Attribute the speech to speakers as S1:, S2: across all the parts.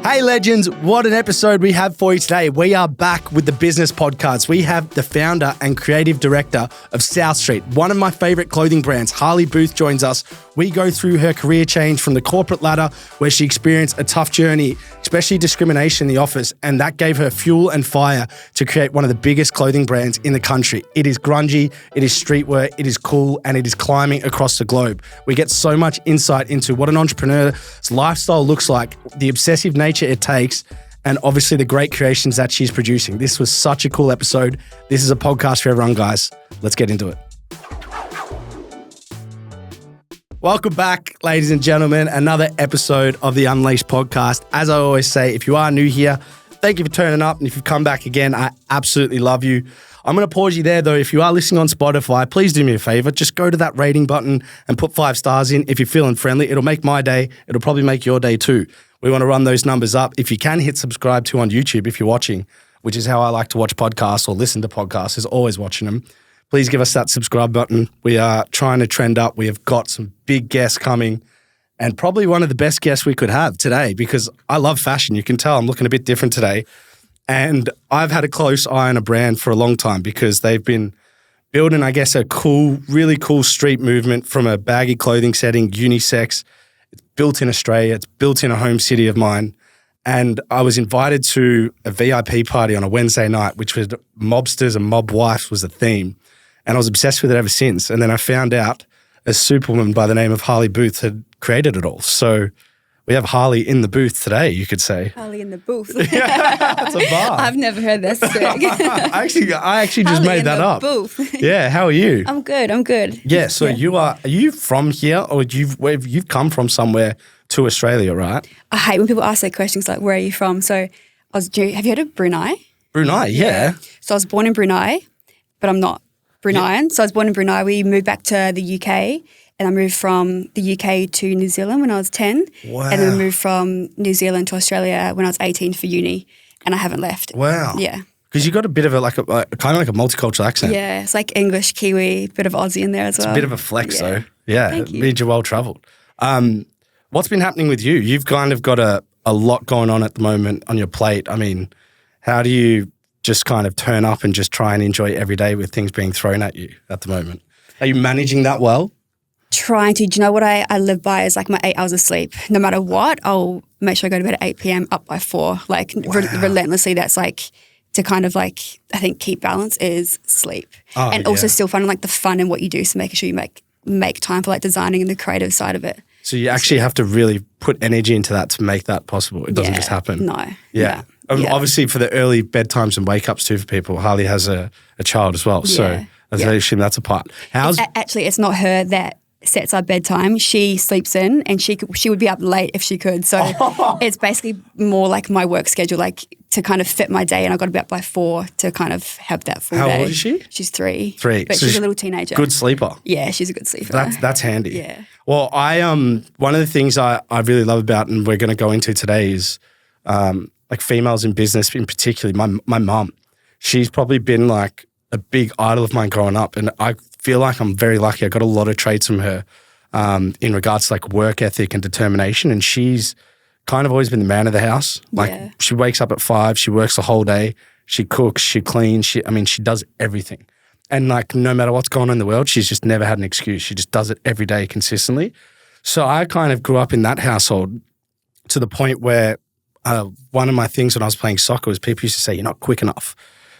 S1: Hey legends, what an episode we have for you today. We are back with the business podcast. We have the founder and creative director of South Street, one of my favorite clothing brands. Harley Booth joins us. We go through her career change from the corporate ladder where she experienced a tough journey, especially discrimination in the office, and that gave her fuel and fire to create one of the biggest clothing brands in the country. It is grungy, it is streetwear, it is cool, and it is climbing across the globe. We get so much insight into what an entrepreneur's lifestyle looks like, the obsessive nature it takes, and obviously the great creations that she's producing. This was such a cool episode. This is a podcast for everyone, guys. Let's get into it. Welcome back, ladies and gentlemen. Another episode of the Unleashed podcast. As I always say, if you are new here, thank you for turning up. And if you've come back again, I absolutely love you. I'm going to pause you there, though. If you are listening on Spotify, please do me a favor. Just go to that rating button and put 5 stars in. If you're feeling friendly, it'll make my day. It'll probably make your day too. We want to run those numbers up. If you can, hit subscribe to on YouTube if you're watching, which is how I like to watch podcasts or listen to podcasts, is always watching them. Please give us that subscribe button. We are trying to trend up. We have got some big guests coming and probably one of the best guests we could have today because I love fashion. You can tell I'm looking a bit different today. And I've had a close eye on a brand for a long time because they've been building, I guess, a cool, really cool street movement from a baggy clothing setting, unisex. It's built in Australia. It's built in a home city of mine. And I was invited to a VIP party on a Wednesday night, which was mobsters and mob wives was the theme. And I was obsessed with it ever since. And then I found out a superwoman by the name of Harley Booth had created it all. So we have Harley in the booth today, you could say.
S2: Harley in the booth.
S1: Yeah, that's a bar.
S2: I've never heard that sick.
S1: I actually just made that up.
S2: Booth.
S1: Yeah, how are you?
S2: I'm good.
S1: Yeah, so are you from here or you've come from somewhere to Australia, right?
S2: I hate when people ask that question, like, where are you from? So have you heard of Brunei?
S1: Brunei, yeah.
S2: So I was born in Brunei, but I'm not Bruneian. Yeah. So I was born in Brunei. We moved back to the UK. And I moved from the UK to New Zealand when I was 10.
S1: Wow.
S2: And then we moved from New Zealand to Australia when I was 18 for uni. And I haven't left.
S1: Wow.
S2: Yeah.
S1: Because you got a bit of a kind of like a multicultural accent.
S2: Yeah, it's like English, Kiwi, bit of Aussie in there as well.
S1: It's a bit of a flex though. Yeah,
S2: Thank you.
S1: Means you're well travelled. What's been happening with you? You've kind of got a lot going on at the moment on your plate. I mean, how do you just kind of turn up and just try and enjoy every day with things being thrown at you at the moment? Are you managing that well?
S2: Trying to. Do you know what I live by is like my 8 hours of sleep. No matter what, I'll make sure I go to bed at 8 p.m, up by 4. Like relentlessly, that's like to kind of like, I think keep balance is sleep. Oh, and also still finding like the fun in what you do. So making sure you make time for like designing and the creative side of it.
S1: So you actually have to really put energy into that to make that possible. It doesn't just happen.
S2: No.
S1: Yeah. Obviously for the early bedtimes and wake-ups too for people, Harley has a child as well. So I assume that's a part.
S2: Actually, it's not her that sets our bedtime. She sleeps in and she would be up late if she could. So it's basically more like my work schedule, like to kind of fit my day, and I've got to be up by 4 to kind of have that full day.
S1: How old is she?
S2: She's 3.
S1: 3.
S2: But so she's a little teenager.
S1: Good sleeper.
S2: Yeah, she's a good sleeper.
S1: That's handy.
S2: Yeah.
S1: Well, one of the things I really love about, and we're going to go into today, is like females in business, in particular. My mum, she's probably been like a big idol of mine growing up, and I feel like I'm very lucky. I got a lot of traits from her in regards to like work ethic and determination, and she's kind of always been the man of the house. Like she wakes up at 5, she works the whole day, she cooks, she cleans, she does everything. And like no matter what's going on in the world, she's just never had an excuse. She just does it every day consistently. So I kind of grew up in that household to the point where one of my things when I was playing soccer was people used to say, you're not quick enough.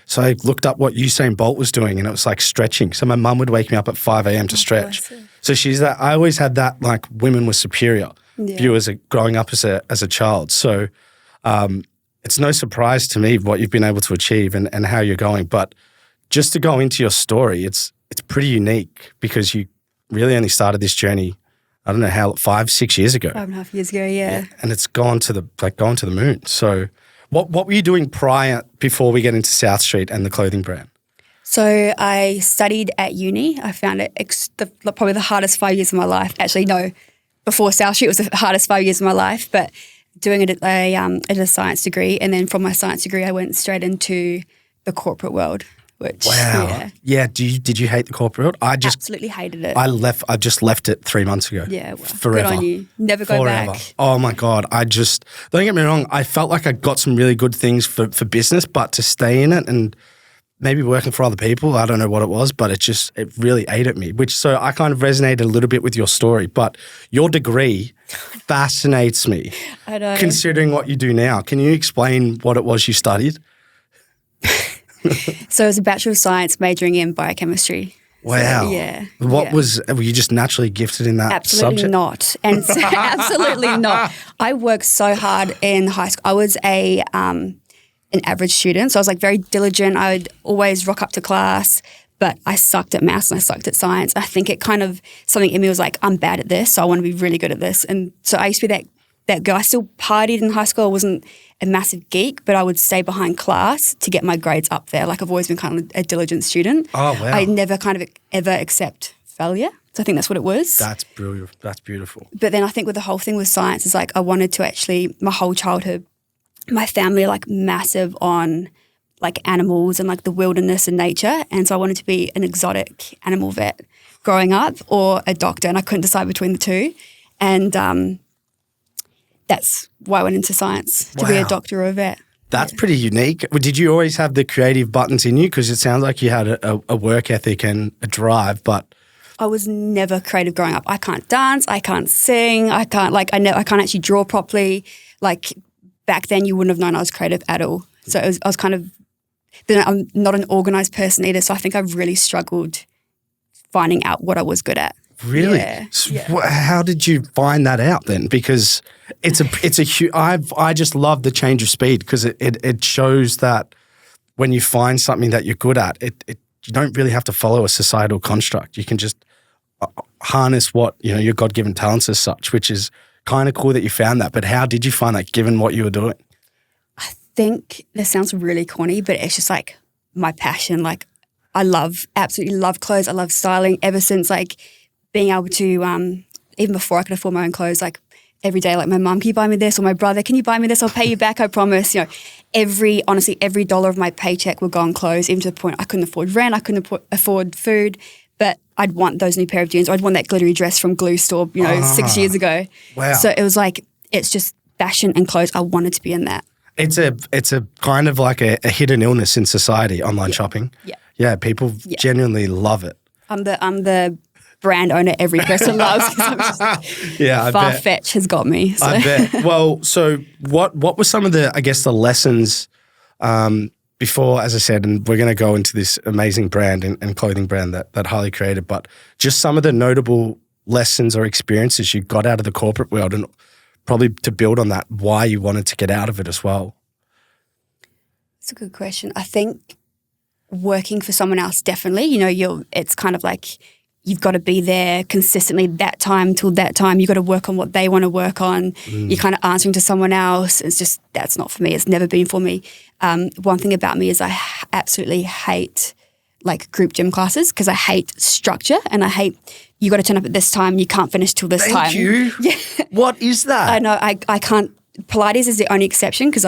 S1: So I looked up what Usain Bolt was doing, and it was like stretching. So my mum would wake me up at 5 a.m. to stretch. So she's that. I always had that like women were superior view growing up as a child. So it's no surprise to me what you've been able to achieve and how you're going. But just to go into your story, it's pretty unique because you really only started this journey, I don't know how, 5-6 years ago.
S2: 5.5 years ago, yeah.
S1: And it's gone to the moon. So what were you doing before we get into South Street and the clothing brand?
S2: So I studied at uni. I found it probably the hardest 5 years of my life. Actually, no, before South Street it was the hardest 5 years of my life. But doing it at a science degree, and then from my science degree I went straight into the corporate world. which
S1: Wow. Yeah. Did you hate the corporate world? I just
S2: absolutely hated it.
S1: I just left it 3 months ago.
S2: Yeah, well,
S1: forever.
S2: good on you. Never go
S1: Forever.
S2: back.
S1: Oh my God. Don't get me wrong. I felt like I got some really good things for business, but to stay in it and maybe working for other people, I don't know what it was, but it really ate at me, so I kind of resonated a little bit with your story. But your degree fascinates me.
S2: I know.
S1: Considering what you do now. Can you explain what it was you studied?
S2: So it was a Bachelor of Science majoring in biochemistry.
S1: Wow.
S2: So, yeah.
S1: Were you just naturally gifted in that
S2: Absolutely
S1: subject?
S2: not. And absolutely not. I worked so hard in high school. I was an average student. So I was like very diligent. I would always rock up to class, but I sucked at maths and I sucked at science. I think it kind of, something in me was like, I'm bad at this, so I want to be really good at this. And so I used to be that girl. I still partied in high school. I wasn't a massive geek, but I would stay behind class to get my grades up there. Like I've always been kind of a diligent student.
S1: Oh, wow.
S2: I never kind of ever accept failure. So I think that's what it was.
S1: That's brilliant. That's beautiful.
S2: But then I think with the whole thing with science is like I wanted to actually, my whole childhood, my family are like massive on like animals and like the wilderness and nature. And so I wanted to be an exotic animal vet growing up or a doctor, and I couldn't decide between the two. And that's why I went into science, to be a doctor or a vet.
S1: That's pretty unique. Did you always have the creative buttons in you? Because it sounds like you had a work ethic and a drive, but
S2: I was never creative growing up. I can't dance, I can't sing, I can't actually draw properly. Like back then you wouldn't have known I was creative at all. So I was kind of, then I'm not an organised person either, so I think I've really struggled finding out what I was good at.
S1: Really?
S2: Yeah.
S1: So how did you find that out then? Because it's a huge. I just love the change of speed because it shows that when you find something that you're good at, you don't really have to follow a societal construct. You can just harness what your God-given talents as such, which is kind of cool that you found that. But how did you find that, given what you were doing?
S2: I think this sounds really corny, but it's just like my passion. Like I absolutely love clothes. I love styling ever since like being able to, even before I could afford my own clothes, like every day, like my mum, can you buy me this? Or my brother, can you buy me this? I'll pay you back, I promise. Honestly, every dollar of my paycheck would go on clothes, even to the point I couldn't afford rent, I couldn't afford food, but I'd want those new pair of jeans, or I'd want that glittery dress from Glue Store, 6 years ago.
S1: Wow.
S2: So it was like, it's just fashion and clothes. I wanted to be in that.
S1: It's a kind of like a hidden illness in society, online shopping.
S2: Yeah.
S1: Yeah, people genuinely love it.
S2: I'm the brand owner every person loves. Far-fetched has got me. So.
S1: I bet. Well, so what were some of the, I guess, the lessons before, as I said, and we're going to go into this amazing brand and clothing brand that Harley created, but just some of the notable lessons or experiences you got out of the corporate world, and probably to build on that, why you wanted to get out of it as well?
S2: It's a good question. I think working for someone else, definitely, it's kind of like you've got to be there consistently that time till that time. You've got to work on what they want to work on. You're kind of answering to someone else. It's just, that's not for me. It's never been for me. One thing about me is I absolutely hate like group gym classes because I hate structure and I hate you got to turn up at this time. You can't finish till this time.
S1: Thank you.
S2: Yeah.
S1: What is that?
S2: I know. I can't. Pilates is the only exception because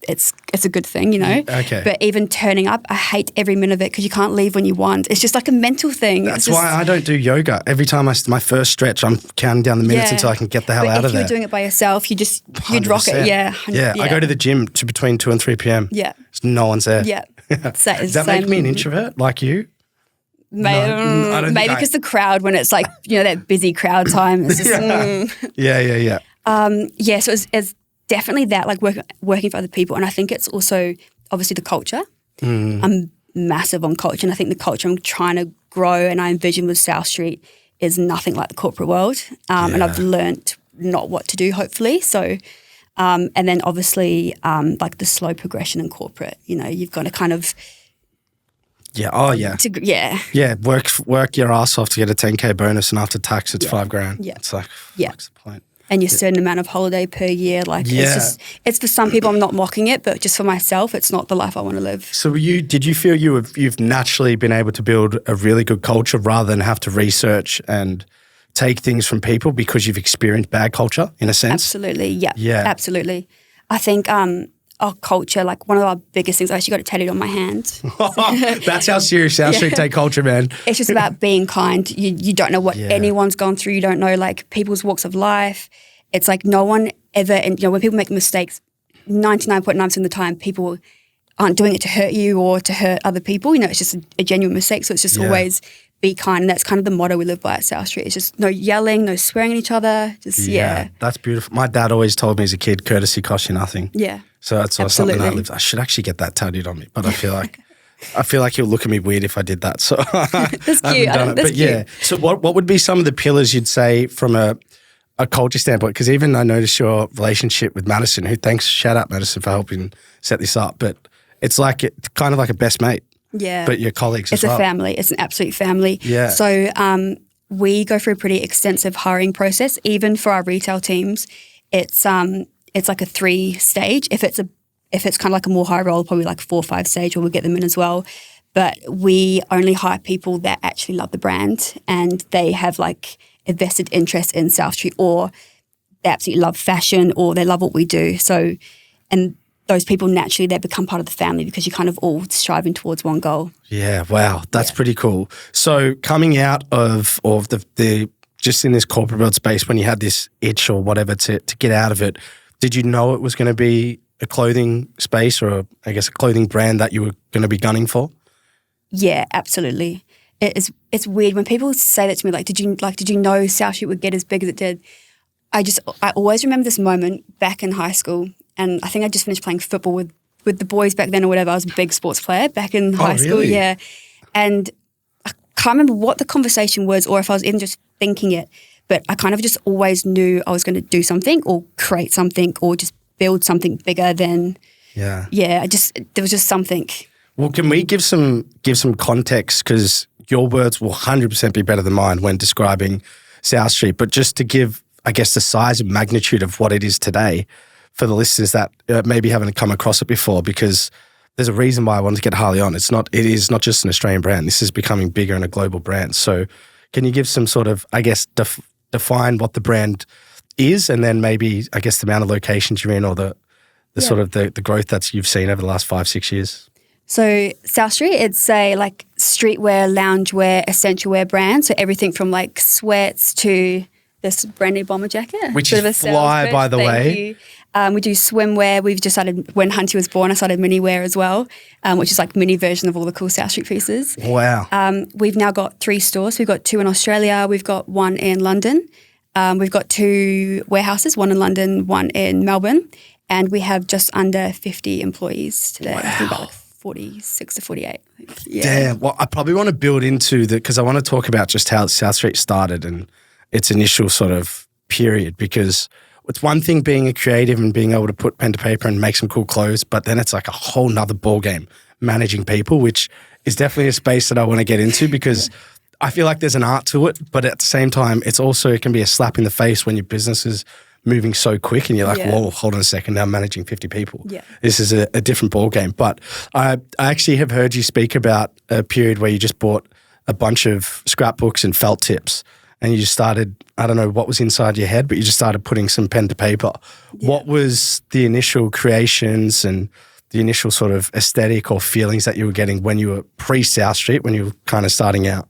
S2: it's a good thing,
S1: Okay.
S2: But even turning up, I hate every minute of it because you can't leave when you want. It's just like a mental thing.
S1: That's why I don't do yoga. Every time my first stretch, I'm counting down the minutes until I can get the hell out of there.
S2: If you were doing it by yourself, you'd rock it. Yeah.
S1: I go to the gym between 2 and 3 p.m.
S2: Yeah.
S1: No one's there.
S2: Yeah.
S1: Does that make me an introvert like you?
S2: Maybe because the crowd, when it's like, that busy crowd time, it's just,
S1: Yeah.
S2: So it's definitely that, like working for other people. And I think it's also obviously the culture. I'm massive on culture. And I think the culture I'm trying to grow and I envision with South Street is nothing like the corporate world. And I've learnt not what to do, hopefully. So, and then obviously like the slow progression in corporate, you've got to kind of,
S1: work your ass off to get a 10K bonus, and after tax it's $5,000.
S2: Yeah.
S1: It's like, what's the point?
S2: And your certain amount of holiday per year, it's for some people. I'm not mocking it, but just for myself, it's not the life I want to live.
S1: So did you feel you've naturally been able to build a really good culture rather than have to research and take things from people because you've experienced bad culture in a sense?
S2: Absolutely, yeah. Absolutely. I think our culture, like one of our biggest things, I actually got it tattooed on my hand.
S1: That's how serious South Street take culture, man.
S2: It's just about being kind. You don't know what anyone's gone through. You don't know like people's walks of life. It's like no one ever, and when people make mistakes, 99.9% of the time, people aren't doing it to hurt you or to hurt other people. It's just a genuine mistake. So it's just always be kind. And that's kind of the motto we live by at South Street. It's just no yelling, no swearing at each other. Just,
S1: That's beautiful. My dad always told me as a kid, courtesy costs you nothing.
S2: Yeah.
S1: So that's something I lived. I should actually get that tattooed on me, but I feel like he'll look at me weird if I did that. So
S2: that's
S1: I
S2: cute.
S1: haven't done it. But yeah. So what would be some of the pillars you'd say from a culture standpoint? Because even I noticed your relationship with Madison, shout out Madison for helping set this up, but it's kind of like a best mate.
S2: Yeah.
S1: But your colleagues as well.
S2: It's a family. It's an absolute family.
S1: Yeah.
S2: So we go through a pretty extensive hiring process. Even for our retail teams, it's like a 3-stage. If it's kind of like a more high role, probably like 4 or 5 stage where we get them in as well. But we only hire people that actually love the brand and they have like a vested interest in South Street, or they absolutely love fashion, or they love what we do. So, and those people naturally, they become part of the family because you're kind of all striving towards one goal.
S1: Yeah, wow, that's pretty cool. So coming out of the just in this corporate world space, when you had this itch or whatever to get out of it, did you know it was going to be a clothing space or I guess a clothing brand that you were going to be gunning for?
S2: Yeah, absolutely. It's weird when people say that to me, like, did you know South Street would get as big as it did? I always remember this moment back in high school. And I think I just finished playing football with the boys back then or whatever. I was a big sports player back in high school.
S1: Really?
S2: Yeah. And I can't remember what the conversation was or if I was even just thinking it, but I kind of just always knew I was going to do something or create something or just build something bigger than, there was just something.
S1: Well, can we give some context, because your words will 100% be better than mine when describing South Street, but just to give, I guess, the size and magnitude of what it is today, for the listeners that maybe haven't come across it before, because there's a reason why I wanted to get Harley on. It is not just an Australian brand. This is becoming bigger and a global brand. So can you give some sort of, I guess, define what the brand is, and then maybe, I guess, the amount of locations you're in, or the sort of the growth that you've seen over the last 5-6 years?
S2: So South Street, it's a like streetwear, loungewear, essential wear brand. So everything from like sweats to this brand new bomber jacket.
S1: Which is fly, by the way.
S2: We do swimwear. We've just started, when Hunty was born, I started mini wear as well, which is like mini version of all the cool South Street pieces.
S1: Wow.
S2: We've now got 3 stores. We've got 2 in Australia. We've got 1 in London. We've got 2 warehouses, 1 in London, 1 in Melbourne. And we have just under 50 employees today.
S1: Wow.
S2: I think about like 46 to 48. Yeah.
S1: Damn. Well, I probably want to build into because I want to talk about just how South Street started and its initial sort of period, because it's one thing being a creative and being able to put pen to paper and make some cool clothes, but then it's like a whole nother ball game managing people, which is definitely a space that I want to get into, because I feel like there's an art to it, but at the same time, it can be a slap in the face when your business is moving so quick and you're like, whoa, hold on a second, now I'm managing 50 people.
S2: Yeah.
S1: This is a different ball game. But I actually have heard you speak about a period where you just bought a bunch of scrapbooks and felt tips, and you just started, I don't know what was inside your head, but you just started putting some pen to paper. Yeah. What was the initial creations and the initial sort of aesthetic or feelings that you were getting when you were pre-South Street, when you were kind of starting out?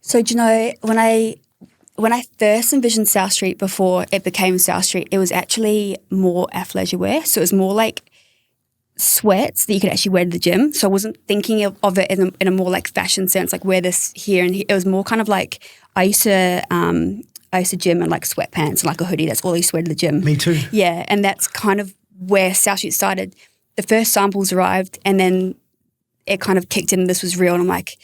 S2: So do you know, when I first envisioned South Street before it became South Street, it was actually more athleisure wear. So it was more like sweats that you could actually wear to the gym. So I wasn't thinking of it in a more like fashion sense, like wear this here and here. It was more kind of like I used to gym in like sweatpants and like a hoodie. That's all I used to wear to the gym.
S1: Me too.
S2: Yeah, and that's kind of where South Street started. The first samples arrived and then it kind of kicked in and this was real. And I'm like,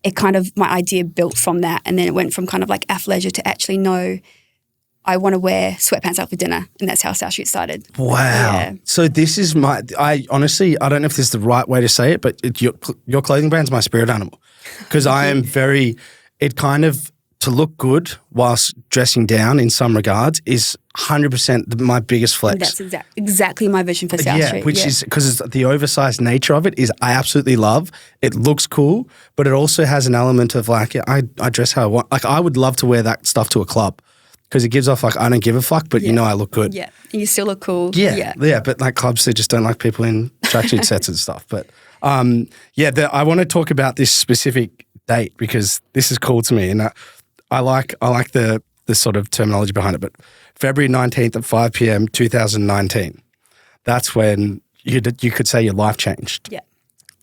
S2: it kind of, my idea built from that. And then it went from kind of like athleisure to actually no, I want to wear sweatpants out for dinner. And that's how South Street started.
S1: Wow.
S2: Yeah.
S1: So this is I honestly don't know if this is the right way to say it, but your clothing brand's my spirit animal. Because I am it kind of, to look good whilst dressing down in some regards is 100% my biggest flex.
S2: That's exactly my vision for South Street.
S1: Which is, because the oversized nature of it is I absolutely love. It looks cool, but it also has an element of like, I dress how I want. Like I would love to wear that stuff to a club. because it gives off like, I don't give a fuck, but you know I look good.
S2: Yeah, and you still look cool.
S1: Yeah, but like clubs, they just don't like people in tracksuit sets and stuff. But I want to talk about this specific date because this is cool to me, and I like the sort of terminology behind it. But February 19th at 5 p.m. 2019, that's when you could say your life changed.
S2: Yeah.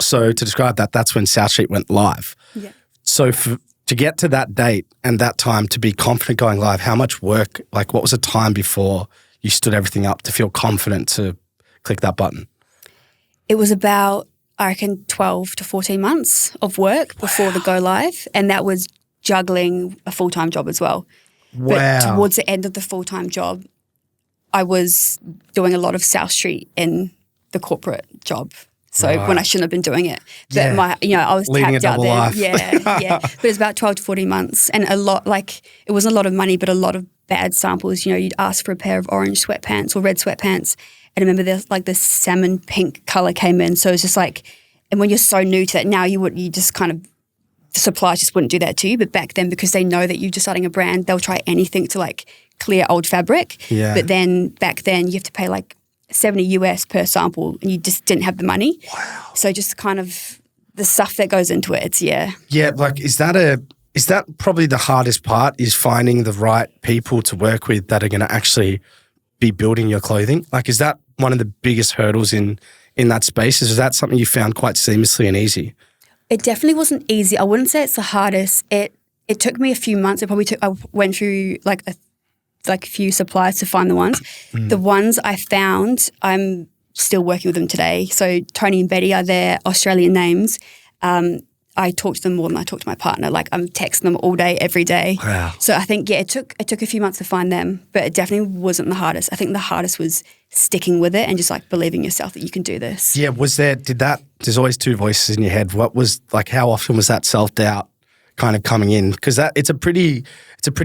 S1: So to describe that, that's when South Street went live.
S2: Yeah.
S1: So to get to that date and that time to be confident going live, how much work, like what was the time before you stood everything up to feel confident to click that button?
S2: It was about, I reckon, 12 to 14 months of work before the go live. And that was juggling a full-time job as well.
S1: Wow.
S2: But towards the end of the full-time job, I was doing a lot of South Street in the corporate job. So when I shouldn't have been doing it. But I was
S1: leading
S2: tapped out there.
S1: Life.
S2: Yeah. But it was about 12 to 14 months and a lot, like it wasn't a lot of money, but a lot of bad samples. You know, you'd ask for a pair of orange sweatpants or red sweatpants. And I remember there's like this salmon pink color came in. So it's just like, and when you're so new to that now, you just kind of, the suppliers just wouldn't do that to you. But back then, because they know that you're just starting a brand, they'll try anything to like clear old fabric.
S1: Yeah.
S2: But then back then you have to pay like $70 US per sample and you just didn't have the money.
S1: Wow.
S2: So just kind of the stuff that goes into it, it's
S1: Yeah, like is that probably the hardest part is finding the right people to work with that are going to actually be building your clothing? Like is that one of the biggest hurdles in that space? Is that something you found quite seamlessly and easy?
S2: It definitely wasn't easy. I wouldn't say it's the hardest. It took me a few months. I went through like a few suppliers to find the ones. The ones I found, I'm still working with them today. So Tony and Betty are their Australian names. I talk to them more than I talk to my partner. Like I'm texting them all day, every day.
S1: Wow.
S2: So I think, it took a few months to find them, but it definitely wasn't the hardest. I think the hardest was sticking with it and just like believing yourself that you can do this.
S1: Yeah, there's always two voices in your head. What was like, how often was that self-doubt kind of coming in? Because it's a pretty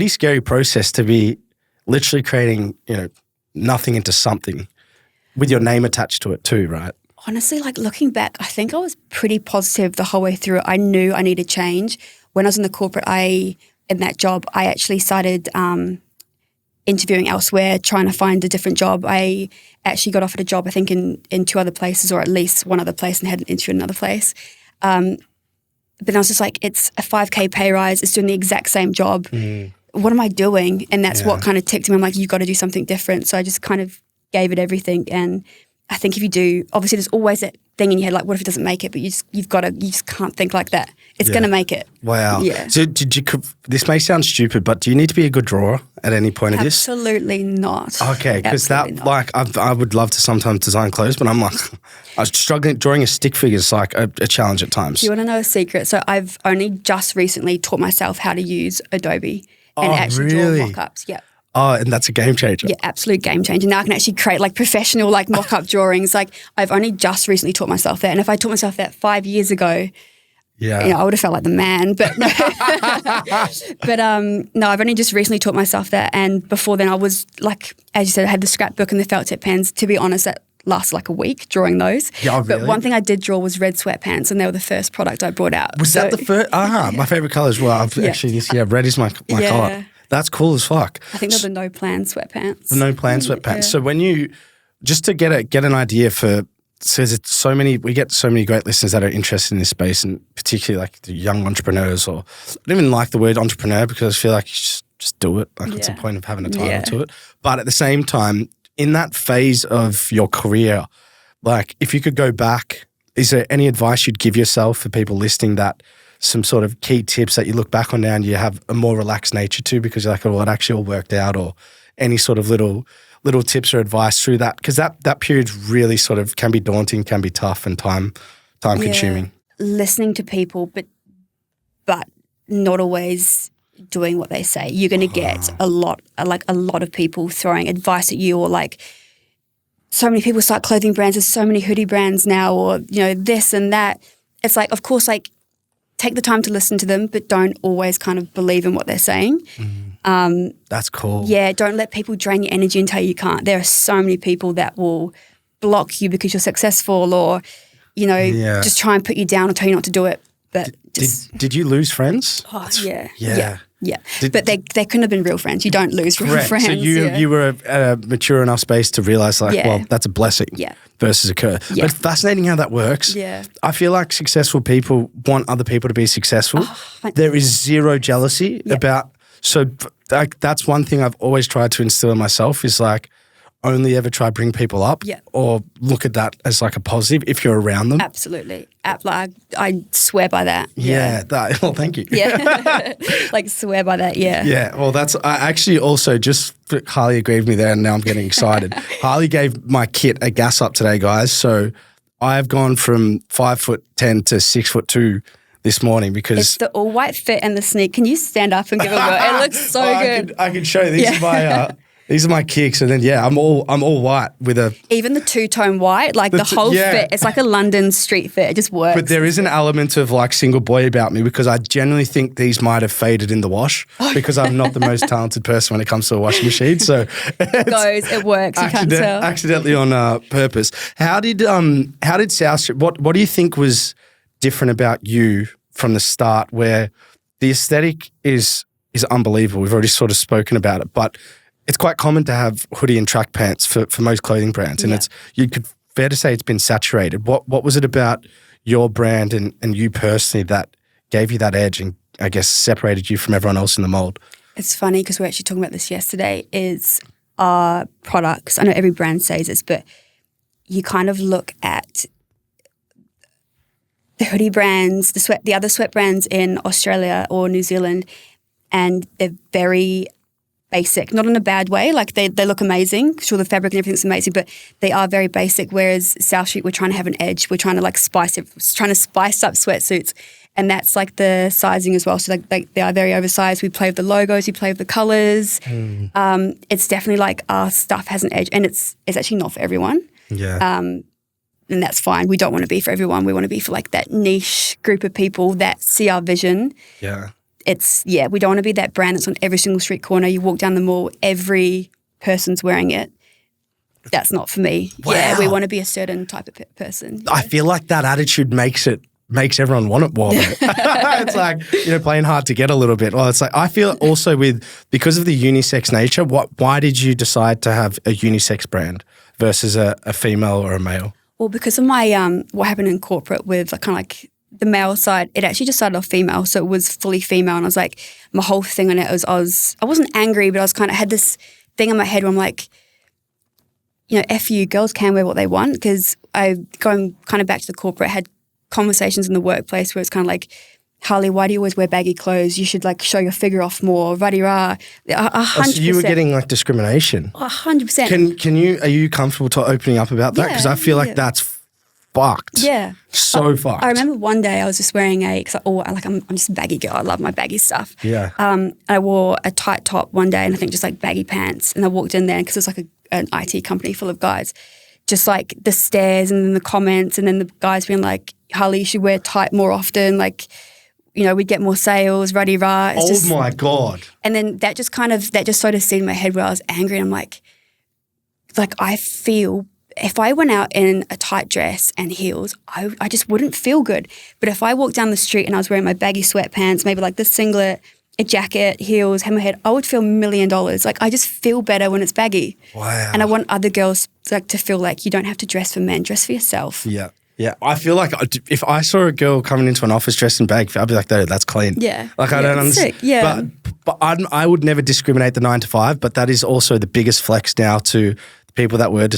S1: scary process to be literally creating, nothing into something with your name attached to it too, right?
S2: Honestly, like looking back, I think I was pretty positive the whole way through. I knew I needed change. When I was in the corporate, in that job, I actually started interviewing elsewhere, trying to find a different job. I actually got offered a job, I think, in two other places, or at least one other place, and had an interview in another place. But then I was just like, it's a 5K pay rise. It's doing the exact same job. What am I doing? And that's what kind of ticked me. I'm like, you've got to do something different. So I just kind of gave it everything. And I think if you do, obviously there's always that thing in your head, like what if it doesn't make it? But you just can't think like that. It's going to make it.
S1: Wow.
S2: Yeah.
S1: So this may sound stupid, but do you need to be a good drawer at any point of this?
S2: Absolutely not.
S1: Okay, because I would love to sometimes design clothes, but I'm like, I was struggling. Drawing a stick figure is like a challenge at times.
S2: Do you want to know a secret? So I've only just recently taught myself how to use Adobe and actually draw mock-ups. Yeah.
S1: Oh, and that's a game changer.
S2: Yeah, absolute game changer. Now I can actually create like professional like mock-up drawings. Like I've only just recently taught myself that. And if I taught myself that 5 years ago, I would have felt like the man. But no, no, I've only just recently taught myself that. And before then I was like, as you said, I had the scrapbook and the felt tip pens. To be honest, that lasted like a week drawing those.
S1: Yeah, really?
S2: But one thing I did draw was red sweatpants, and they were the first product I brought out.
S1: Was that the first? My favorite color as well. Red is my color. That's cool as fuck.
S2: I think they're the no plan sweatpants.
S1: The no plan sweatpants. Yeah. So when you, just to get an idea for, so we get so many great listeners that are interested in this space, and particularly like the young entrepreneurs, or I don't even like the word entrepreneur because I feel like you just do it. Like what's the point of having a title to it? But at the same time, in that phase of your career, like if you could go back, is there any advice you'd give yourself for people listening, that some sort of key tips that you look back on now and you have a more relaxed nature to because you're like, oh, it actually all worked out, or any sort of little tips or advice through that? Because that period really sort of can be daunting, can be tough, and time consuming.
S2: Listening to people, but not always doing what they say. You're going to get a lot of people throwing advice at you, or like so many people start clothing brands. There's so many hoodie brands now, or this and that. It's like, of course, like take the time to listen to them, but don't always kind of believe in what they're saying.
S1: That's cool.
S2: Yeah, don't let people drain your energy and tell you can't. There are so many people that will block you because you're successful, or just try and put you down or tell you not to do it. But
S1: did you lose friends?
S2: Oh, yeah. Yeah, but they couldn't have been real friends. You don't lose real friends.
S1: So you were at a mature enough space to realize well, that's a blessing versus a curse.
S2: Yeah.
S1: But it's fascinating how that works.
S2: Yeah.
S1: I feel like successful people want other people to be successful. There is zero jealousy about, so that's one thing I've always tried to instill in myself is like, only ever try to bring people up or look at that as like a positive if you're around them.
S2: Absolutely. Like, I swear by that.
S1: Well, thank you.
S2: Yeah. Like swear by that,
S1: Yeah, well, I actually also just, Harley agreed with me there and now I'm getting excited. Harley gave my kit a gas up today, guys. So I've gone from 5'10" to 6'2" this morning because
S2: it's the all white fit and the sneak. Can you stand up and give a whirl? It looks so good.
S1: I can show you. These are my kicks, and then I'm all white with
S2: even the two-tone white, like the whole fit. It's like a London street fit. It just works.
S1: But there is an element of like single boy about me because I generally think these might have faded in the wash because I'm not the most talented person when it comes to a washing machine. So
S2: it works. You can't tell.
S1: Accidentally on purpose. How did South Street? What do you think was different about you from the start? Where the aesthetic is unbelievable. We've already sort of spoken about it, but it's quite common to have hoodie and track pants for most clothing brands, and you could fair to say it's been saturated. What was it about your brand and you personally that gave you that edge and I guess separated you from everyone else in the mold?
S2: It's funny because we were actually talking about this yesterday. Is our products? I know every brand says this, but you kind of look at the hoodie brands, the other sweat brands in Australia or New Zealand, and they're very basic, not in a bad way. Like they look amazing. Sure, the fabric and everything's amazing, but they are very basic. Whereas South Street, we're trying to have an edge. We're trying to like spice up sweatsuits, and that's like the sizing as well. So they are very oversized. We play with the logos. We play with the colors. It's definitely like our stuff has an edge, and it's actually not for everyone.
S1: Yeah.
S2: And that's fine. We don't want to be for everyone. We want to be for like that niche group of people that see our vision.
S1: Yeah.
S2: We don't want to be that brand that's on every single street corner. You walk down the mall, every person's wearing it. That's not for me.
S1: Wow.
S2: Yeah, we want to be a certain type of person. Yeah.
S1: I feel like that attitude makes everyone want it more. It's like, playing hard to get a little bit. Well, it's like, I feel also because of the unisex nature, why did you decide to have a unisex brand versus a female or a male?
S2: Well, because of my, what happened in corporate with kind of like the male side, it actually just started off female. So it was fully female. And I was like, my whole thing on it was, I wasn't angry, but I was kind of had this thing in my head where I'm like, F you, girls can wear what they want. Because going kind of back to the corporate, had conversations in the workplace where it's kind of like, Harley, why do you always wear baggy clothes? You should like show your figure off more, rah-de-rah. 100%.
S1: So you were getting like discrimination?
S2: 100%.
S1: Are you comfortable to opening up about that? Because I feel like that's fucked.
S2: Yeah.
S1: So fucked.
S2: I remember one day I was just wearing I'm just a baggy girl. I love my baggy stuff.
S1: Yeah.
S2: I wore a tight top one day and I think just like baggy pants. And I walked in there because it was like an IT company full of guys. Just like the stares and then the comments and then the guys being like, Harley, you should wear tight more often. Like, we'd get more sales, rah-de-rah.
S1: My God.
S2: And then that just sort of seed in my head where I was angry and I'm like I feel if I went out in a tight dress and heels, I just wouldn't feel good. But if I walked down the street and I was wearing my baggy sweatpants, maybe like this singlet, a jacket, heels, hammerhead, I would feel $1 million. Like I just feel better when it's baggy.
S1: Wow.
S2: And I want other girls to feel like you don't have to dress for men, dress for yourself.
S1: Yeah. Yeah, I feel like if I saw a girl coming into an office dressed in baggy, I'd be like, that's clean.
S2: Yeah.
S1: Like I don't understand.
S2: Sick. Yeah.
S1: But I would never discriminate the 9 to 5, but that is also the biggest flex now to the people that were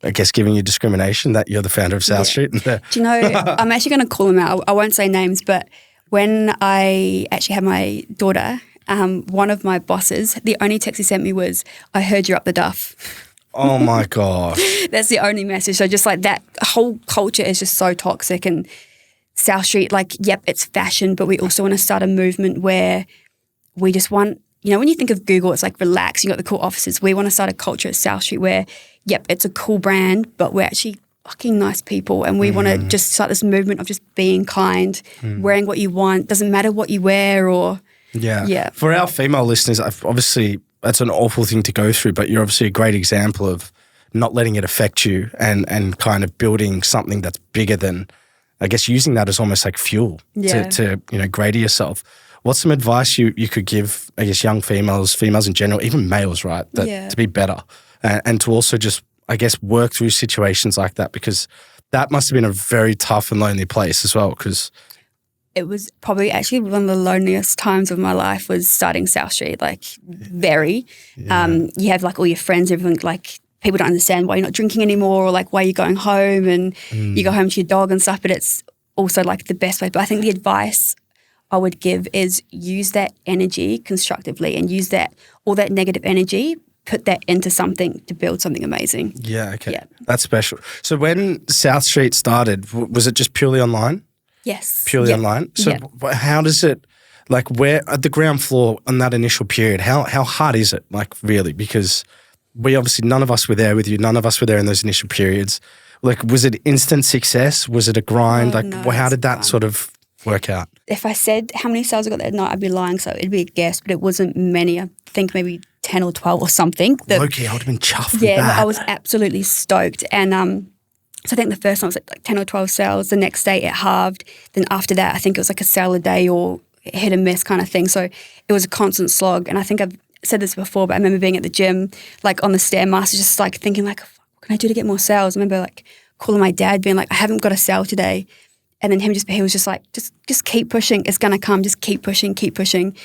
S1: I guess giving you discrimination, that you're the founder of South Street.
S2: Do you know, I'm actually going to call them out. I won't say names, but when I actually had my daughter, one of my bosses, the only text he sent me was, I heard you're up the duff.
S1: Oh my God.
S2: That's the only message. So just like that whole culture is just so toxic. And South Street, it's fashion, but we also want to start a movement where we just want, when you think of Google, it's like relax, you got the cool offices. We want to start a culture at South Street where, it's a cool brand, but we're actually fucking nice people. And we want to just start this movement of just being kind, wearing what you want. Doesn't matter what you wear or.
S1: Yeah. For our female listeners, obviously that's an awful thing to go through, but you're obviously a great example of not letting it affect you and kind of building something that's bigger than, I guess, using that as almost like fuel to grade yourself. what's some advice you could give, I guess, young females in general, even males, right, to be better and to also just, I guess, work through situations like that, because that must have been a very tough and lonely place as well, because
S2: it was probably actually one of the loneliest times of my life was starting South Street, like very. Yeah. You have like all your friends, everything, like people don't understand why you're not drinking anymore or like why you're going home and you go home to your dog and stuff, but it's also like the best way. But I think the advice I would give is use that energy constructively and use that, all that negative energy, put that into something to build something amazing.
S1: Yeah, okay. Yeah. That's special. So when South Street started, was it just purely online?
S2: Yes.
S1: Purely online? So how does it, like where, at the ground floor on that initial period, how hard is it, like really? Because we obviously, none of us were there with you. None of us were there in those initial periods. Like, was it instant success? Was it a grind? How did that sort of work out?
S2: If I said how many sales I got that night, I'd be lying. So it'd be a guess, but it wasn't many. I think maybe 10 or 12 or something.
S1: Okay, I would have been chuffed with that.
S2: Yeah, I was absolutely stoked. And so I think the first one was like 10 or 12 sales. The next day it halved. Then after that, I think it was like a sale a day or hit and miss kind of thing. So it was a constant slog. And I think I've said this before, but I remember being at the gym, like on the Stairmaster, just like thinking like, what can I do to get more sales? I remember like calling my dad being like, I haven't got a sale today. And then he was just like, just keep pushing. It's going to come. Just keep pushing, keep pushing.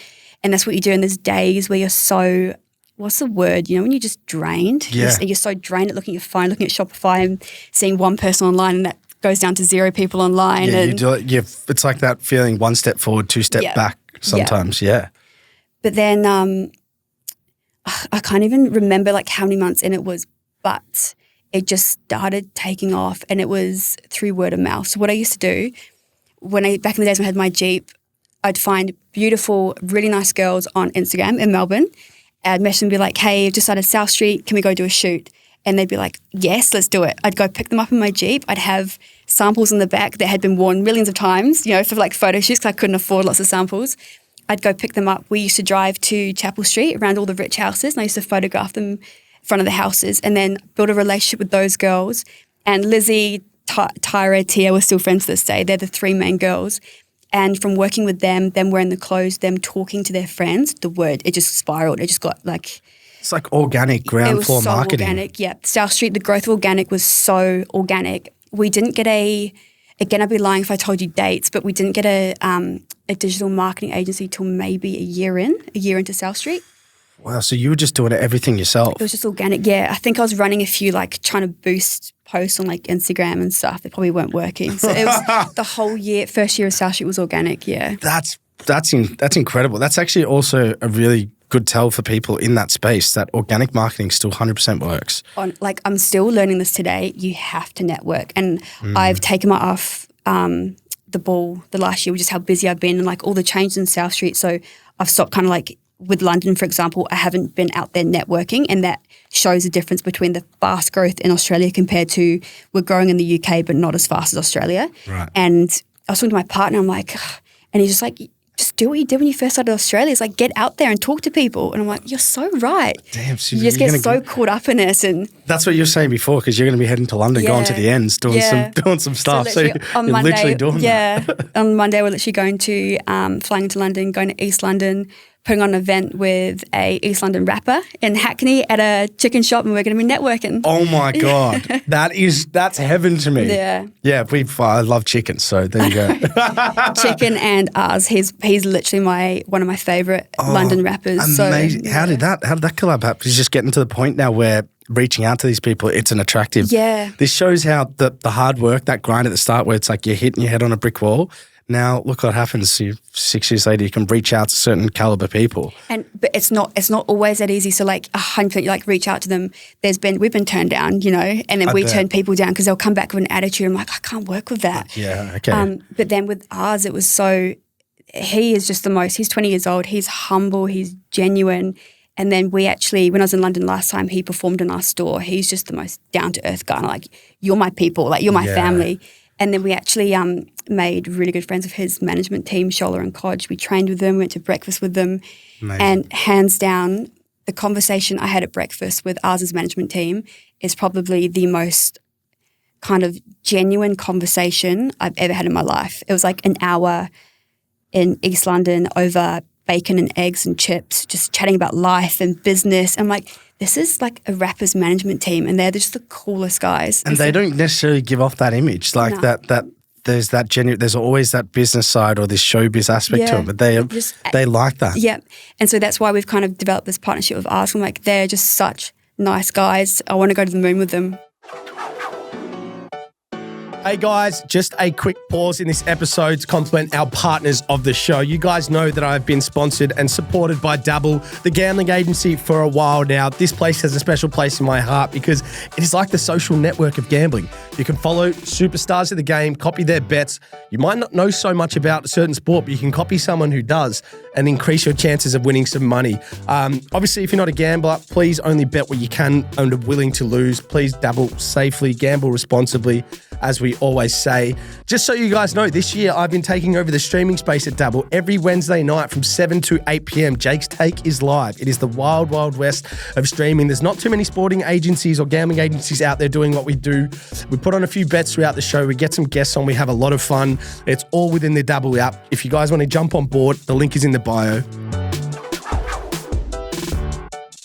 S2: And that's what you do. And there's days where you're so, what's the word? You know, when you're just drained.
S1: Yeah.
S2: You're so drained at looking at your phone, looking at Shopify and seeing one person online and that goes down to 0 people online.
S1: Yeah,
S2: and
S1: it's like that feeling 1 step forward, 2 step back sometimes, yeah.
S2: But then I can't even remember like how many months in it was, but it just started taking off and it was through word of mouth. So what I used to do back in the days when I had my Jeep, I'd find beautiful, really nice girls on Instagram in Melbourne. I'd message them and be like, hey, I've just started South Street. Can we go do a shoot? And they'd be like, yes, let's do it. I'd go pick them up in my Jeep. I'd have samples in the back that had been worn millions of times, you know, for like photo shoots because I couldn't afford lots of samples. I'd go pick them up. We used to drive to Chapel Street around all the rich houses and I used to photograph them in front of the houses and then build a relationship with those girls. And Lizzie, Tyra, Tia were still friends to this day. They're the 3 main girls. And from working with them wearing the clothes, them talking to their friends, it just spiraled. It just got like...
S1: It's like organic ground floor marketing.
S2: It was so organic, yeah. South Street, the growth of organic was so organic. We didn't get again, I'd be lying if I told you dates, but we didn't get a digital marketing agency till maybe a year into South Street.
S1: Wow, so you were just doing everything yourself?
S2: It was just organic, yeah. I think I was running a few, like trying to boost posts on like Instagram and stuff that probably weren't working. So it was the whole first year of South Street was organic, yeah.
S1: That's incredible. That's actually also a really good tell for people in that space that organic marketing still 100% works.
S2: I'm still learning this today. You have to network. And I've taken my off the ball the last year with just how busy I've been and like all the changes in South Street. So I've stopped kind of like with London, for example, I haven't been out there networking and that shows the difference between the fast growth in Australia compared to we're growing in the UK but not as fast as Australia.
S1: Right.
S2: And I was talking to my partner, I'm like, and he's just like, just do what you did when you first started Australia. It's like, get out there and talk to people. And I'm like, you're so right.
S1: Damn. So
S2: you just get so caught up in it. And
S1: that's what you were saying before, because you're going to be heading to London, going to the ends, doing some stuff. So
S2: on
S1: you're
S2: Monday,
S1: literally doing that.
S2: On Monday, we're literally going to, flying to London, going to East London, putting on an event with a East London rapper in Hackney at a chicken shop, and we're going to be networking.
S1: Oh my God. That's heaven to me.
S2: Yeah.
S1: Yeah, I love chicken, so there you go.
S2: Chicken and ours. He's literally one of my favourite London rappers.
S1: Amazing.
S2: So,
S1: How did that collab happen? He's just getting to the point now where reaching out to these people, it's an attractive.
S2: Yeah.
S1: This shows how the hard work, that grind at the start where it's like you're hitting your head on a brick wall. Now look what happens. 6 years later, you can reach out to certain caliber people.
S2: But it's not always that easy. So like 100%, you like reach out to them. We've been turned down, you know, and then we turn people down because they'll come back with an attitude. I'm like, I can't work with that.
S1: Yeah, okay.
S2: But then with ours, it was he is just the most. He's 20 years old. He's humble. He's genuine. And then when I was in London last time, he performed in our store. He's just the most down to earth guy. Like, you're my people. Like, you're my family. And then we actually made really good friends with his management team, Shola and Kodge. We trained with them, went to breakfast with them. Amazing. And hands down, the conversation I had at breakfast with ours' management team is probably the most kind of genuine conversation I've ever had in my life. It was like an hour in East London over bacon and eggs and chips, just chatting about life and business. I'm like, this is like a rapper's management team, and they're just the coolest guys.
S1: And they don't necessarily give off that image, like that there's that there's always that business side or this showbiz aspect to it, but they like that.
S2: Yeah. And so that's why we've kind of developed this partnership with us. I'm like, they're just such nice guys. I want to go to the moon with them.
S3: Hey guys, just a quick pause in this episode to compliment our partners of the show. You guys know that I've been sponsored and supported by Dabble, the gambling agency, for a while now. This place has a special place in my heart because it is like the social network of gambling. You can follow superstars of the game, copy their bets. You might not know so much about a certain sport, but you can copy someone who does and increase your chances of winning some money. Obviously, if you're not a gambler, please only bet what you can and are willing to lose. Please dabble safely, gamble responsibly, as we always say. Just so you guys know, this year I've been taking over the streaming space at Dabble every Wednesday night from 7 to 8 p.m. Jake's Take is live. It is the wild, wild west of streaming. There's not too many sporting agencies or gambling agencies out there doing what we do. We put on a few bets throughout the show. We get some guests on. We have a lot of fun. It's all within the Dabble app. If you guys want to jump on board, the link is in the bio.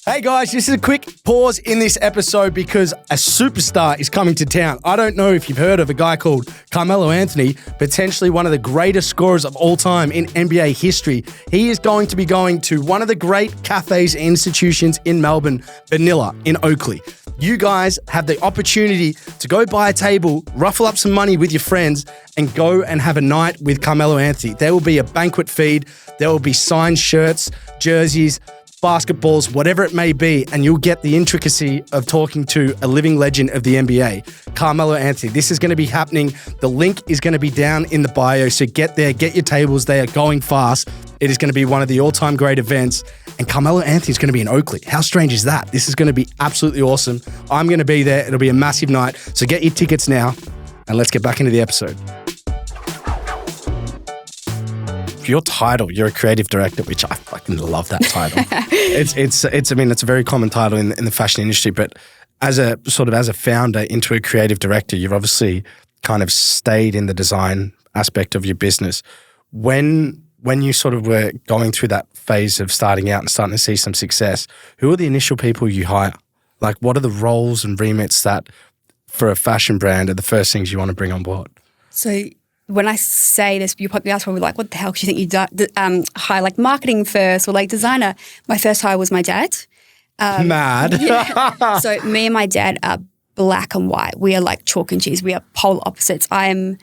S3: Hey guys, this is a quick pause in this episode because a superstar is coming to town. I don't know if you've heard of a guy called Carmelo Anthony, potentially one of the greatest scorers of all time in NBA history. He is going to be going to one of the great cafes and institutions in Melbourne, Vanilla in Oakley. You guys have the opportunity to go buy a table, ruffle up some money with your friends, and go and have a night with Carmelo Anthony. There will be a banquet feed. There will be signed shirts, jerseys, basketballs, whatever it may be, and you'll get the intricacy of talking to a living legend of the NBA, Carmelo Anthony. This is going to be happening. The link is going to be down in the bio, so get there, get your tables. They are going fast. It is going to be one of the all-time great events, and Carmelo Anthony is going to be in Oakley. How strange is that? This is going to be absolutely awesome. I'm going to be there. It'll be a massive night, so get your tickets now, and let's get back into the episode. Your title, you're a creative director, which I fucking love that title. I mean, it's a very common title in the fashion industry, but as a founder into a creative director, you've obviously kind of stayed in the design aspect of your business. When you sort of were going through that phase of starting out and starting to see some success, who are the initial people you hire? Like, what are the roles and remits that for a fashion brand are the first things you want to bring on board?
S2: So when I say this, you guys probably like, what the hell do you think you hire like marketing first or like designer? My first hire was my dad.
S1: Mad.
S2: Yeah. So me and my dad are black and white. We are like chalk and cheese. We are polar opposites. I'm